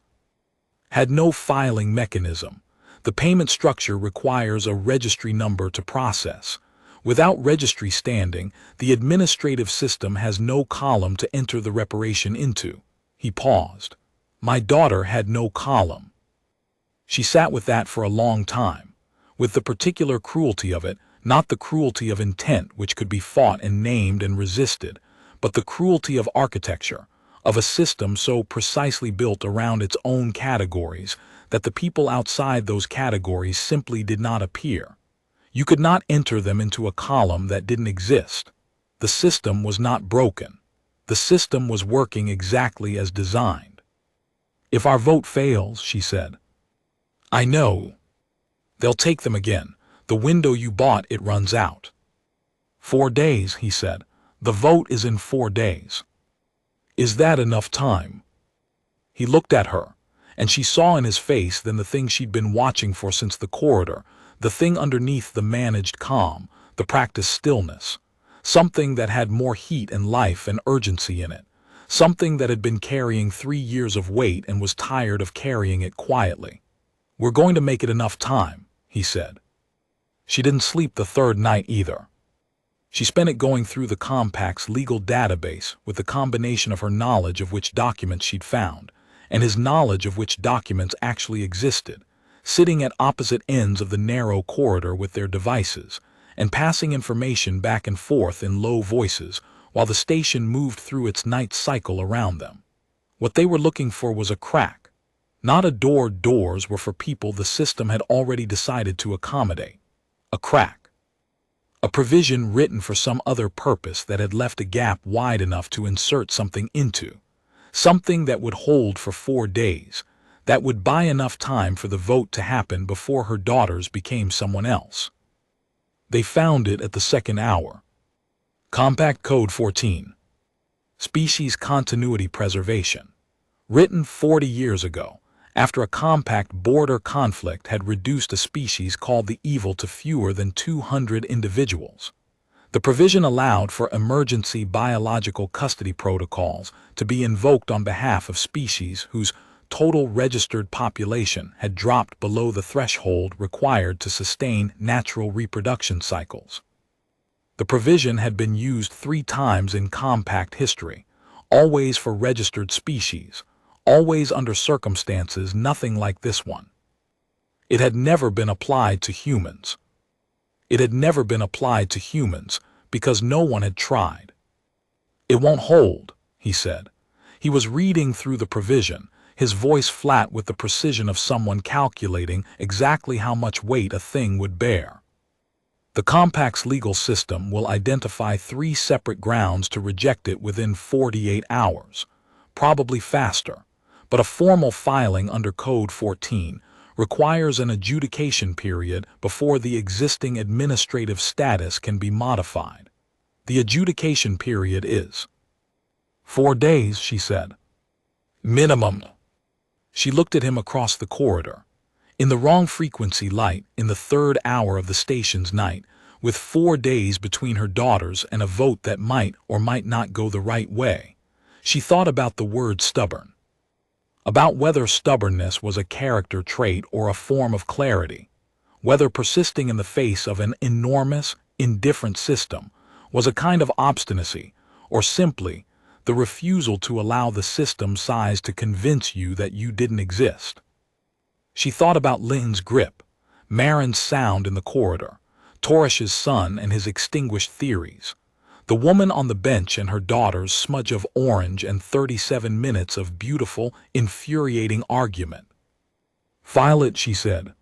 had no filing mechanism. The payment structure requires a registry number to process. Without registry standing, the administrative system has no column to enter the reparation into. He paused. My daughter had no column. She sat with that for a long time, with the particular cruelty of it, not the cruelty of intent which could be fought and named and resisted, but the cruelty of architecture, of a system so precisely built around its own categories that the people outside those categories simply did not appear. You could not enter them into a column that didn't exist. The system was not broken. The system was working exactly as designed. If our vote fails, she said. I know. They'll take them again. The window you bought, it runs out. 4 days, he said. The vote is in 4 days. Is that enough time? He looked at her, and she saw in his face then the thing she'd been watching for since the corridor, the thing underneath the managed calm, the practiced stillness, something that had more heat and life and urgency in it, something that had been carrying 3 years of weight and was tired of carrying it quietly. We're going to make it enough time, he said. She didn't sleep the third night either. She spent it going through the compact's legal database with the combination of her knowledge of which documents she'd found, and his knowledge of which documents actually existed, sitting at opposite ends of the narrow corridor with their devices, and passing information back and forth in low voices while the station moved through its night cycle around them. What they were looking for was a crack, not a door. Doors were for people the system had already decided to accommodate. A crack. A provision written for some other purpose that had left a gap wide enough to insert something into. Something that would hold for 4 days, that would buy enough time for the vote to happen before her daughters became someone else. They found it at the second hour. Compact Code 14. Species Continuity Preservation. Written 40 years ago, after a compact border conflict had reduced a species called the evil to fewer than 200 individuals. The provision allowed for emergency biological custody protocols to be invoked on behalf of species whose total registered population had dropped below the threshold required to sustain natural reproduction cycles. The provision had been used 3 times in compact history, always for registered species, always under circumstances nothing like this one. It had never been applied to humans. It had never been applied to humans because no one had tried. It won't hold, he said. He was reading through the provision, his voice flat with the precision of someone calculating exactly how much weight a thing would bear. The compact's legal system will identify 3 separate grounds to reject it within 48 hours, probably faster, but a formal filing under Code 14 requires an adjudication period before the existing administrative status can be modified. The adjudication period is 4 days, she said. Minimum. She looked at him across the corridor. In the wrong frequency light, in the 3rd hour of the station's night, with 4 days between her daughters and a vote that might or might not go the right way, she thought about the word stubborn. About whether stubbornness was a character trait or a form of clarity, whether persisting in the face of an enormous, indifferent system was a kind of obstinacy, or simply the refusal to allow the system size to convince you that you didn't exist. She thought about Lynn's grip, Marin's sound in the corridor, Torish's son and his extinguished theories, the woman on the bench and her daughter's smudge of orange and 37 minutes of beautiful, infuriating argument. File it, she said.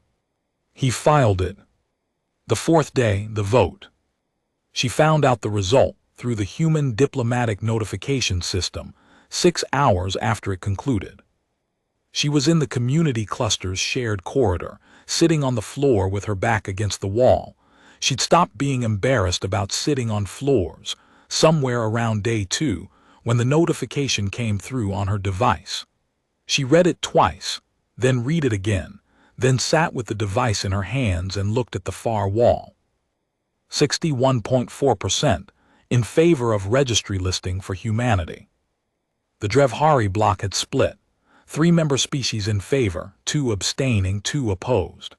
He filed it. The 4th day, the vote. She found out the result through the human diplomatic notification system 6 hours after it concluded. She was in the community cluster's shared corridor, sitting on the floor with her back against the wall. She'd stopped being embarrassed about sitting on floors, somewhere around day 2, when the notification came through on her device. She read it twice, then read it again, then sat with the device in her hands and looked at the far wall. 61.4% in favor of registry listing for humanity. The Drevhari block had split. 3 member species in favor, 2 abstaining, 2 opposed.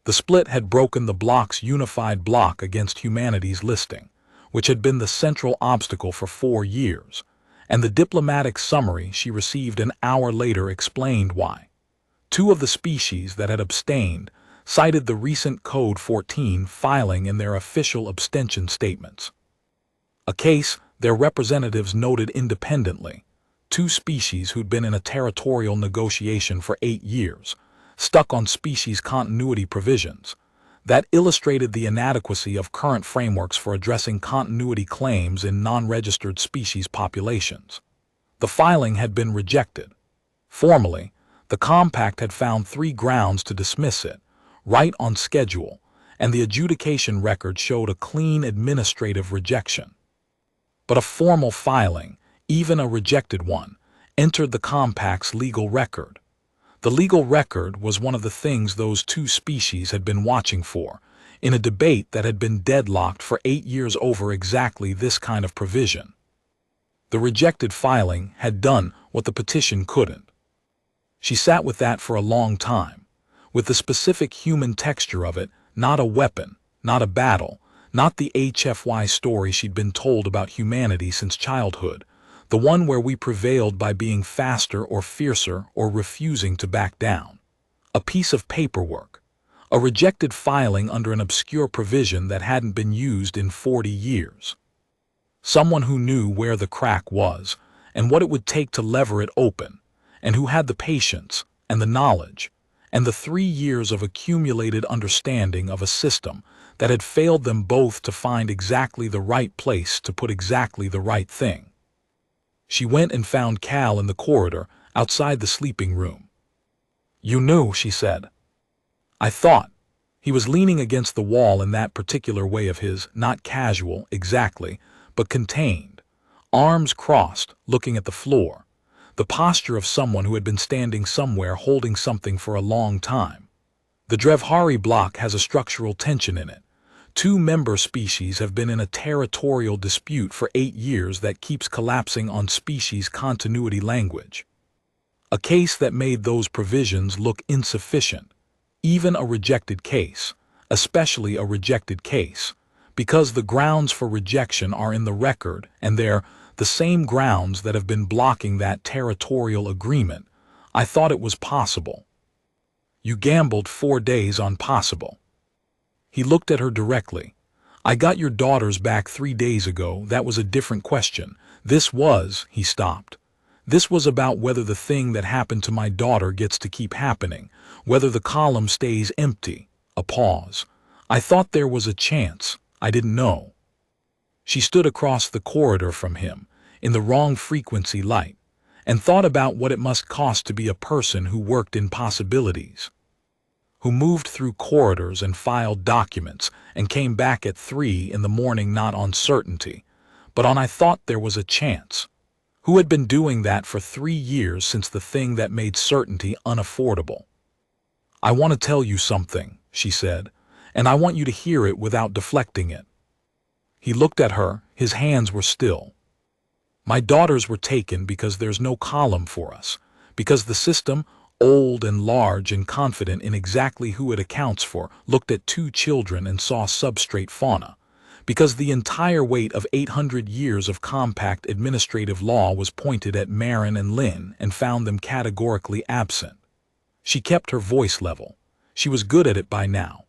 The split had broken the block's unified block against humanity's listing, which had been the central obstacle for 4 years, and the diplomatic summary she received an hour later explained why. 2 of the species that had abstained cited the recent Code 14 filing in their official abstention statements. A case their representatives noted independently. 2 species who'd been in a territorial negotiation for 8 years, stuck on species continuity provisions, that illustrated the inadequacy of current frameworks for addressing continuity claims in non-registered species populations. The filing had been rejected. Formally, the compact had found 3 grounds to dismiss it, right on schedule, and the adjudication record showed a clean administrative rejection. But a formal filing, even a rejected one, entered the compact's legal record. The legal record was one of the things those 2 species had been watching for, in a debate that had been deadlocked for 8 years over exactly this kind of provision. The rejected filing had done what the petition couldn't. She sat with that for a long time, with the specific human texture of it, not a weapon, not a battle, not the HFY story she'd been told about humanity since childhood, the one where we prevailed by being faster or fiercer or refusing to back down. A piece of paperwork, a rejected filing under an obscure provision that hadn't been used in 40 years. Someone who knew where the crack was and what it would take to lever it open, and who had the patience and the knowledge and the 3 years of accumulated understanding of a system that had failed them both to find exactly the right place to put exactly the right thing. She went and found Cal in the corridor outside the sleeping room. "You knew," she said. "I thought." He was leaning against the wall in that particular way of his, not casual, exactly, but contained, arms crossed, looking at the floor, the posture of someone who had been standing somewhere holding something for a long time. The Drevhari block has a structural tension in it. 2 member species have been in a territorial dispute for 8 years that keeps collapsing on species continuity language. A case that made those provisions look insufficient, even a rejected case, especially a rejected case, because the grounds for rejection are in the record and they're the same grounds that have been blocking that territorial agreement. I thought it was possible. You gambled 4 days on possible. He looked at her directly. I got your daughters back 3 days ago. That was a different question. This was, he stopped. This was about whether the thing that happened to my daughter gets to keep happening, whether the column stays empty. A pause. I thought there was a chance. I didn't know. She stood across the corridor from him, in the wrong frequency light, and thought about what it must cost to be a person who worked in possibilities, who moved through corridors and filed documents and came back at 3 in the morning not on certainty, but on I thought there was a chance, who had been doing that for 3 years since the thing that made certainty unaffordable. I want to tell you something, she said, and I want you to hear it without deflecting it. He looked at her, his hands were still. My daughters were taken because there's no column for us, because the system, old and large and confident in exactly who it accounts for, looked at 2 children and saw substrate fauna, because the entire weight of 800 years of compact administrative law was pointed at Marin and Lynn and found them categorically absent. She kept her voice level. She was good at it by now.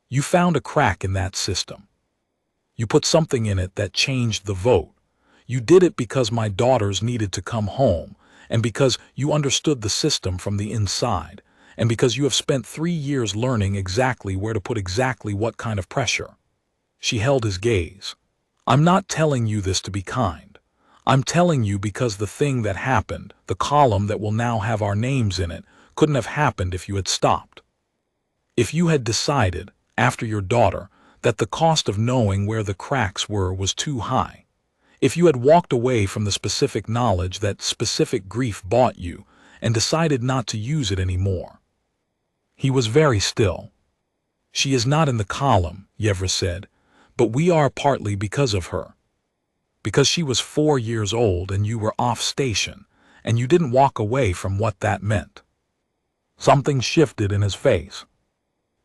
You found a crack in that system. You put something in it that changed the vote. You did it because my daughters needed to come home, and because you understood the system from the inside, and because you have spent 3 years learning exactly where to put exactly what kind of pressure. She held his gaze. I'm not telling you this to be kind. I'm telling you because the thing that happened, the column that will now have our names in it, couldn't have happened if you had stopped. If you had decided, after your daughter, that the cost of knowing where the cracks were was too high. If you had walked away from the specific knowledge that specific grief bought you and decided not to use it anymore. He was very still. She is not in the column, Yevra said, but we are partly because of her. Because she was 4 years old and you were off station, and you didn't walk away from what that meant. Something shifted in his face.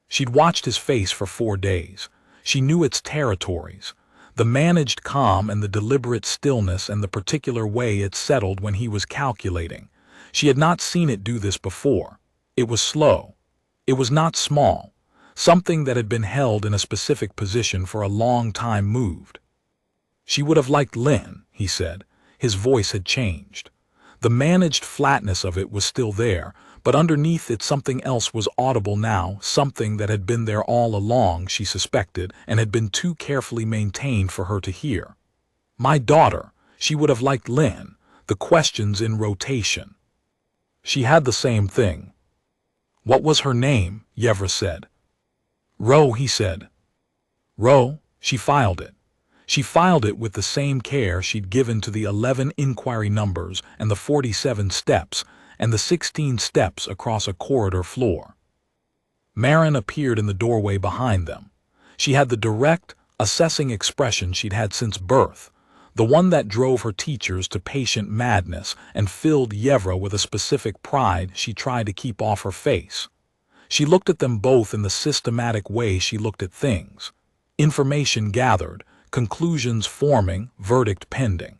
She'd watched his face for 4 days. She knew its territories, the managed calm and the deliberate stillness and the particular way it settled when he was calculating. She had not seen it do this before. It was slow. It was not small. Something that had been held in a specific position for a long time moved. She would have liked Lynn, he said. His voice had changed. The managed flatness of it was still there, but underneath it something else was audible now, something that had been there all along, she suspected, and had been too carefully maintained for her to hear. My daughter. She would have liked Lynn. The questions in rotation. She had the same thing. What was her name? Yevra said. Ro, he said. Ro, she filed it. She filed it with the same care she'd given to the 11 inquiry numbers and the 47 steps and the 16 steps across a corridor floor. Marin appeared in the doorway behind them. She had the direct, assessing expression she'd had since birth, the one that drove her teachers to patient madness and filled Yevra with a specific pride she tried to keep off her face. She looked at them both in the systematic way she looked at things. Information gathered, conclusions forming, verdict pending.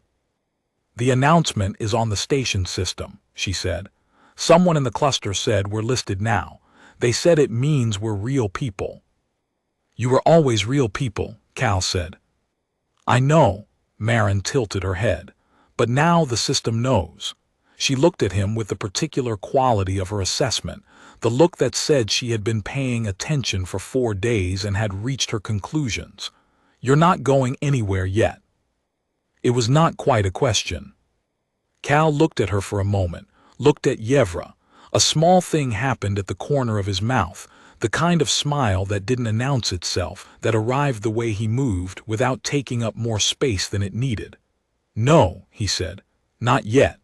The announcement is on the station system, she said. Someone in the cluster said we're listed now. They said it means we're real people. You were always real people, Cal said. I know, Marin tilted her head. But now the system knows. She looked at him with the particular quality of her assessment, the look that said she had been paying attention for 4 days and had reached her conclusions. You're not going anywhere yet. It was not quite a question. Cal looked at her for a moment, looked at Yevra. A small thing happened at the corner of his mouth, the kind of smile that didn't announce itself, that arrived the way he moved without taking up more space than it needed. No, he said, not yet.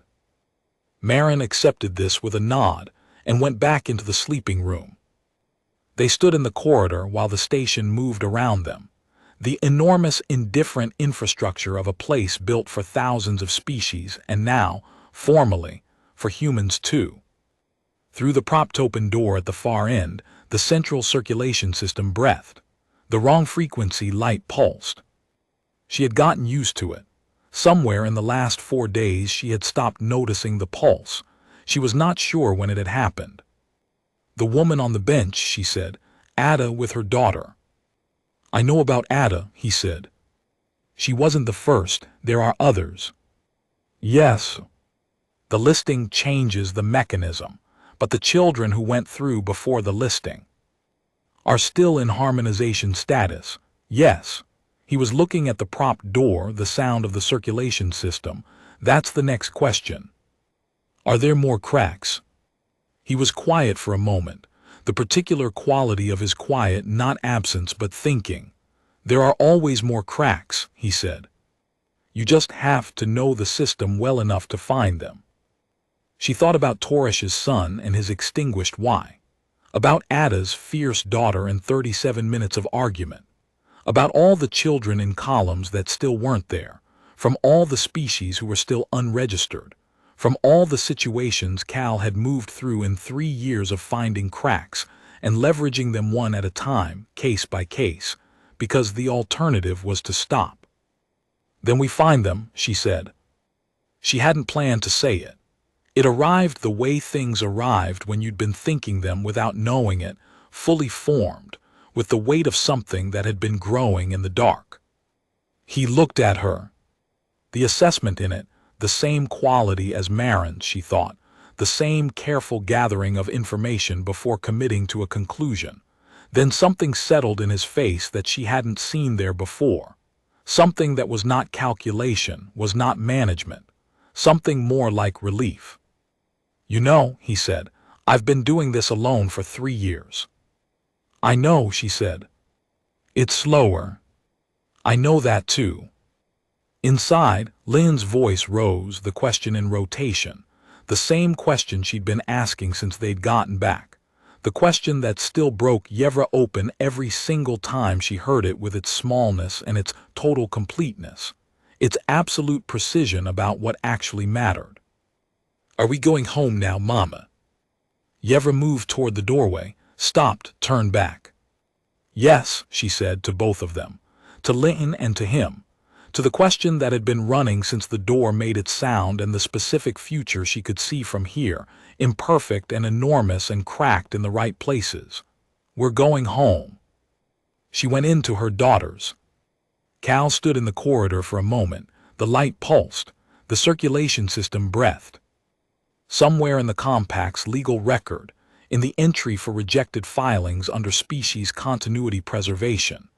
Marin accepted this with a nod and went back into the sleeping room. They stood in the corridor while the station moved around them. The enormous, indifferent infrastructure of a place built for thousands of species, and now, formally, for humans too. Through the propped-open door at the far end, the central circulation system breathed. The wrong frequency light pulsed. She had gotten used to it. Somewhere in the last 4 days she had stopped noticing the pulse. She was not sure when it had happened. The woman on the bench, she said, Ada with her daughter. I know about Ada, he said. She wasn't the first, there are others. Yes. The listing changes the mechanism, but the children who went through before the listing are still in harmonization status. Yes. He was looking at the propped door, the sound of the circulation system. That's the next question. Are there more cracks? He was quiet for a moment, the particular quality of his quiet not absence but thinking. There are always more cracks, he said. You just have to know the system well enough to find them. She thought about Torish's son and his extinguished why, about Ada's fierce daughter and 37 minutes of argument, about all the children in columns that still weren't there, from all the species who were still unregistered, from all the situations Cal had moved through in 3 years of finding cracks and leveraging them one at a time, case by case, because the alternative was to stop. Then we find them, she said. She hadn't planned to say it. It arrived the way things arrived when you'd been thinking them without knowing it, fully formed, with the weight of something that had been growing in the dark. He looked at her. The assessment in it, the same quality as Marin's, she thought, the same careful gathering of information before committing to a conclusion. Then something settled in his face that she hadn't seen there before. Something that was not calculation, was not management. Something more like relief. You know, he said, I've been doing this alone for 3 years. I know, she said. It's slower. I know that too. Inside, Lynn's voice rose, the question in rotation, the same question she'd been asking since they'd gotten back, the question that still broke Yevra open every single time she heard it with its smallness and its total completeness. its absolute precision about what actually mattered. "Are we going home now, Mama?" Yevra moved toward the doorway, stopped, turned back. "Yes," she said to both of them, to Linton and to him, to the question that had been running since the door made its sound and the specific future she could see from here, imperfect and enormous and cracked in the right places. "We're going home." She went in to her daughters. Cal stood in the corridor for a moment. The light pulsed, the circulation system breathed. Somewhere in the compact's legal record, in the entry for rejected filings under species continuity preservation,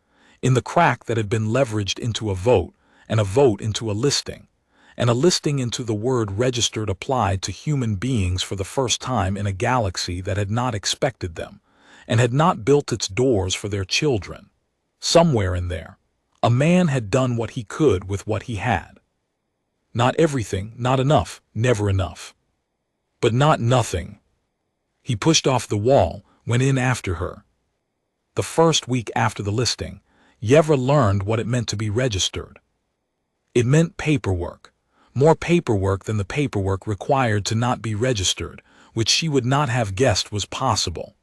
in the crack that had been leveraged into a vote, and a vote into a listing, and a listing into the word registered applied to human beings for the first time in a galaxy that had not expected them, and had not built its doors for their children. Somewhere in there, a man had done what he could with what he had. Not everything, not enough, never enough. But not nothing. He pushed off the wall, went in after her. The first week after the listing, Yevra learned what it meant to be registered. It meant paperwork, more paperwork than the paperwork required to not be registered, which she would not have guessed was possible.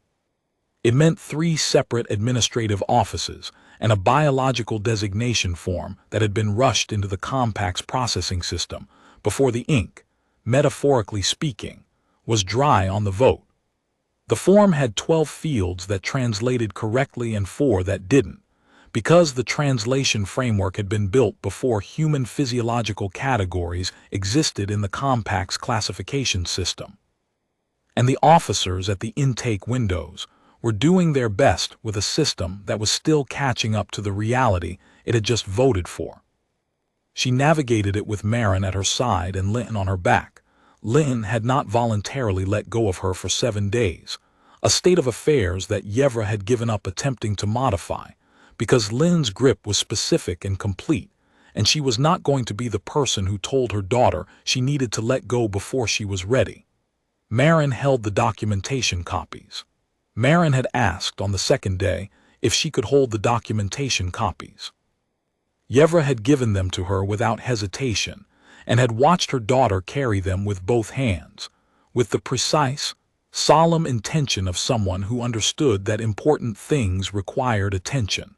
It meant 3 separate administrative offices and a biological designation form that had been rushed into the compact's processing system before the ink, metaphorically speaking, was dry on the vote. The form had 12 fields that translated correctly and 4 that didn't, because the translation framework had been built before human physiological categories existed in the compact's classification system. And the officers at the intake windows were doing their best with a system that was still catching up to the reality it had just voted for. She navigated it with Marin at her side and Linton on her back. Linton had not voluntarily let go of her for 7 days, a state of affairs that Yevra had given up attempting to modify, because Lynn's grip was specific and complete, and she was not going to be the person who told her daughter she needed to let go before she was ready. Marin held the documentation copies. Marin had asked on the 2nd day if she could hold the documentation copies. Yevra had given them to her without hesitation, and had watched her daughter carry them with both hands, with the precise, solemn intention of someone who understood that important things required attention.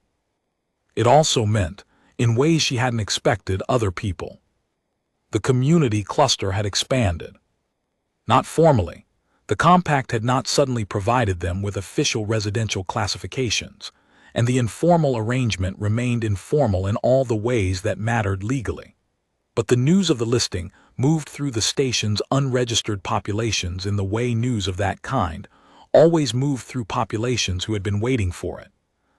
It also meant, in ways she hadn't expected, other people. The community cluster had expanded. Not formally. The compact had not suddenly provided them with official residential classifications, and the informal arrangement remained informal in all the ways that mattered legally. But the news of the listing moved through the station's unregistered populations in the way news of that kind always moved through populations who had been waiting for it,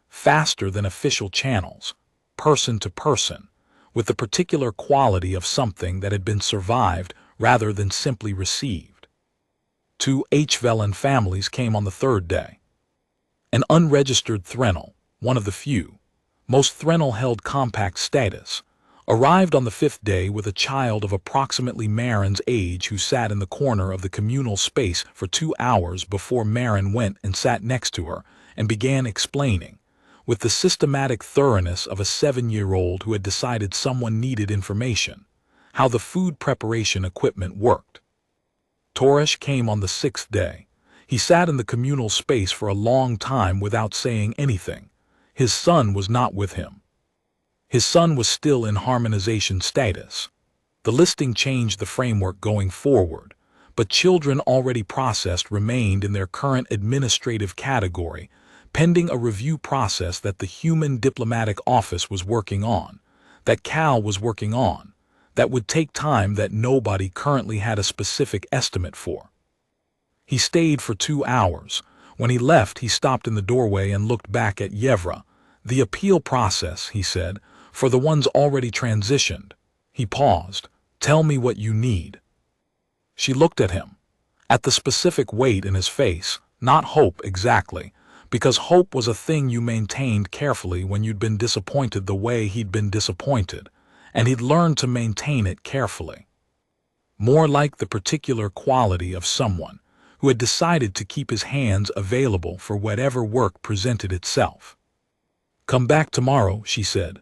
faster than official channels, person to person, with the particular quality of something that had been survived rather than simply received. 2 HFY families came on the 3rd day. An unregistered Threnal, one of the few, most Threnal held compact status, arrived on the 5th day with a child of approximately Marin's age who sat in the corner of the communal space for 2 hours before Marin went and sat next to her and began explaining, with the systematic thoroughness of a 7-year-old who had decided someone needed information, how the food preparation equipment worked. Torish came on the 6th day. He sat in the communal space for a long time without saying anything. His son was not with him. His son was still in harmonization status. The listing changed the framework going forward, but children already processed remained in their current administrative category, pending a review process that the Human Diplomatic Office was working on, that Cal was working on, that would take time that nobody currently had a specific estimate for. He stayed for 2 hours. When he left, he stopped in the doorway and looked back at Yevra. "The appeal process," he said, "for the ones already transitioned." He paused. "Tell me what you need." She looked at him, at the specific weight in his face, not hope exactly, because hope was a thing you maintained carefully when you'd been disappointed the way he'd been disappointed, and he'd learned to maintain it carefully. More like the particular quality of someone who had decided to keep his hands available for whatever work presented itself. "Come back tomorrow," she said.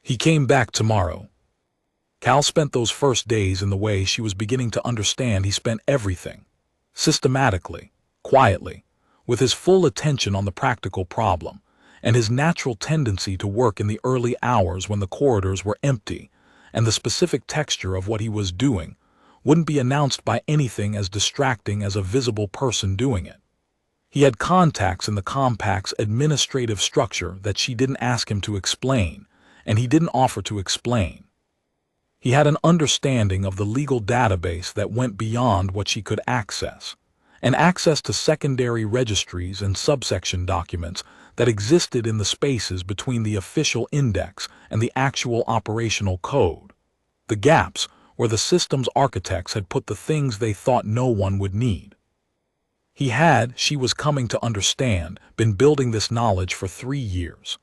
He came back tomorrow. Cal spent those first days in the way she was beginning to understand he spent everything. Systematically, quietly, with his full attention on the practical problem, and his natural tendency to work in the early hours when the corridors were empty, and the specific texture of what he was doing wouldn't be announced by anything as distracting as a visible person doing it. He had contacts in the compact's administrative structure that she didn't ask him to explain, and he didn't offer to explain. He had an understanding of the legal database that went beyond what she could access, and access to secondary registries and subsection documents that existed in the spaces between the official index and the actual operational code. The gaps where the system's architects had put the things they thought no one would need. He had, she was coming to understand, been building this knowledge for 3 years.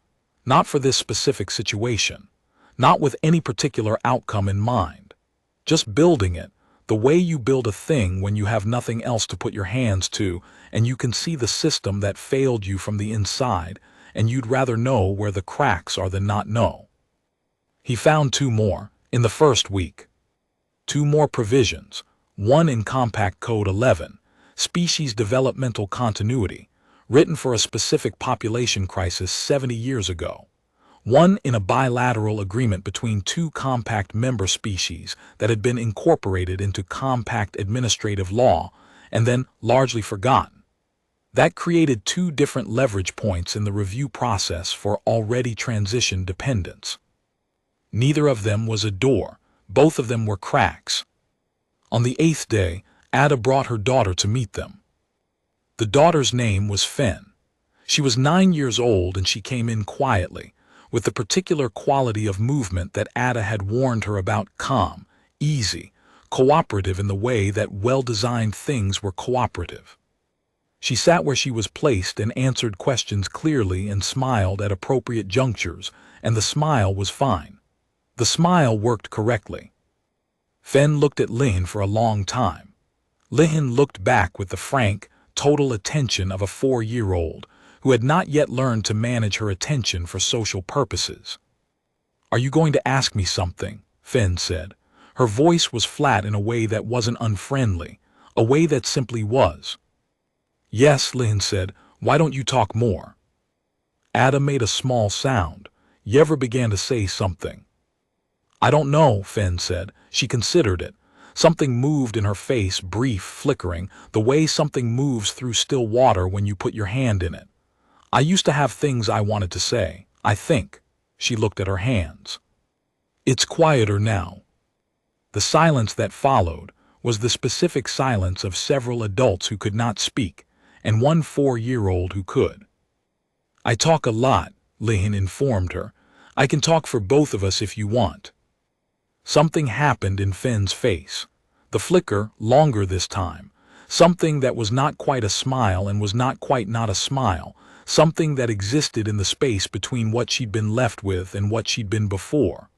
Not for this specific situation, not with any particular outcome in mind. Just building it, the way you build a thing when you have nothing else to put your hands to, and you can see the system that failed you from the inside, and you'd rather know where the cracks are than not know. He found 2 more, in the first week. 2 more provisions, one in Compact Code 11, Species Developmental Continuity, written for a specific population crisis 70 years ago. One in a bilateral agreement between 2 compact member species that had been incorporated into compact administrative law and then largely forgotten. That created 2 different leverage points in the review process for already transitioned dependents. Neither of them was a door, both of them were cracks. On the 8th day, Ada brought her daughter to meet them. The daughter's name was Fen. She was 9 years old and she came in quietly, with the particular quality of movement that Ada had warned her about: calm, easy, cooperative in the way that well-designed things were cooperative. She sat where she was placed and answered questions clearly and smiled at appropriate junctures, and the smile was fine. The smile worked correctly. Fen looked at Lihin for a long time. Lihin looked back with the frank, total attention of a 4-year-old who had not yet learned to manage her attention for social purposes. "Are you going to ask me something?" Fen said. Her voice was flat in a way that wasn't unfriendly, a way that simply was. "Yes," Lihin said. "Why don't you talk more?" Ada made a small sound. Yevra began to say something. "I don't know," Fen said. She considered it. Something moved in her face, brief, flickering, the way something moves through still water when you put your hand in it. "I used to have things I wanted to say, I think." She looked at her hands. "It's quieter now." The silence that followed was the specific silence of several adults who could not speak, and one 4-year-old who could. "I talk a lot," Lihin informed her. "I can talk for both of us if you want." Something happened in Fen's face. The flicker, longer this time. Something that was not quite a smile and was not quite not a smile. Something that existed in the space between what she'd been left with and what she'd been before.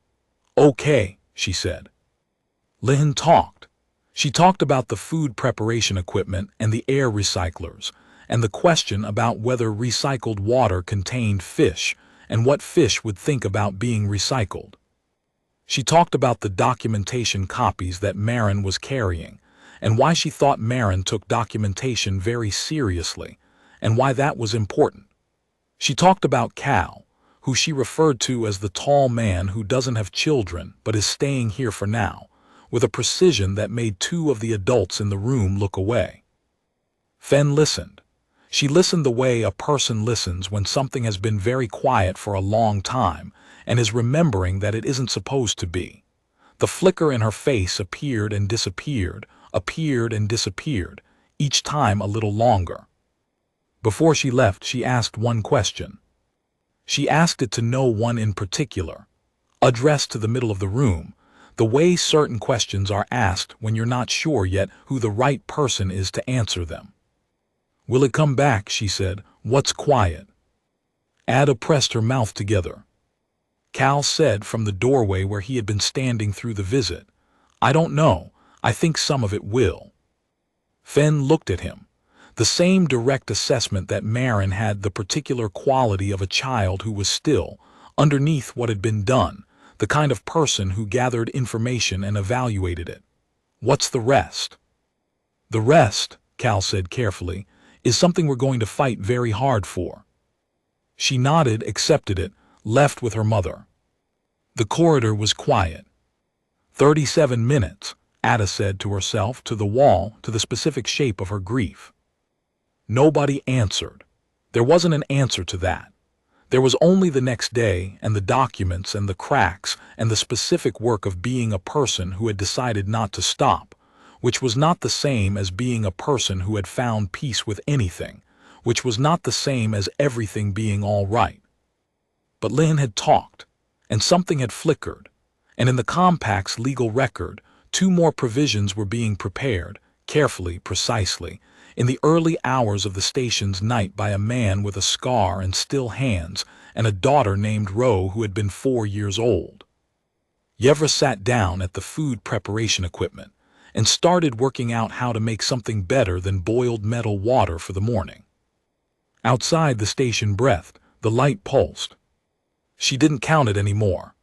"Okay," she said. Lihin talked. She talked about the food preparation equipment and the air recyclers, and the question about whether recycled water contained fish, and what fish would think about being recycled. She talked about the documentation copies that Marin was carrying, and why she thought Marin took documentation very seriously, and why that was important. She talked about Cal, who she referred to as the tall man who doesn't have children but is staying here for now, with a precision that made 2 of the adults in the room look away. Fen listened. She listened the way a person listens when something has been very quiet for a long time and is remembering that it isn't supposed to be. The flicker in her face appeared and disappeared, each time a little longer. Before she left, she asked one question. She asked it to no one in particular, addressed to the middle of the room, the way certain questions are asked when you're not sure yet who the right person is to answer them. "Will it come back?" she said. "What's quiet?" Ada pressed her mouth together. Cal said from the doorway where he had been standing through the visit, "I don't know. I think some of it will." Fen looked at him. The same direct assessment that Marin had the particular quality of a child who was still, underneath what had been done, the kind of person who gathered information and evaluated it. What's the rest? The rest, Cal said carefully, is something we're going to fight very hard for. She nodded, accepted it, left with her mother. The corridor was quiet. 37 minutes, Ada said to herself, to the wall, to the specific shape of her grief. Nobody answered. There wasn't an answer to that. There was only the next day, and the documents, and the cracks, and the specific work of being a person who had decided not to stop, which was not the same as being a person who had found peace with anything, which was not the same as everything being all right. But Lynn had talked, and something had flickered, and in the compact's legal record, 2 more provisions were being prepared, carefully, precisely, in the early hours of the station's night by a man with a scar and still hands and a daughter named Ro who had been 4 years old. Yevra sat down at the food preparation equipment and started working out how to make something better than boiled metal water for the morning. Outside, the station breathed, the light pulsed. She didn't count it anymore.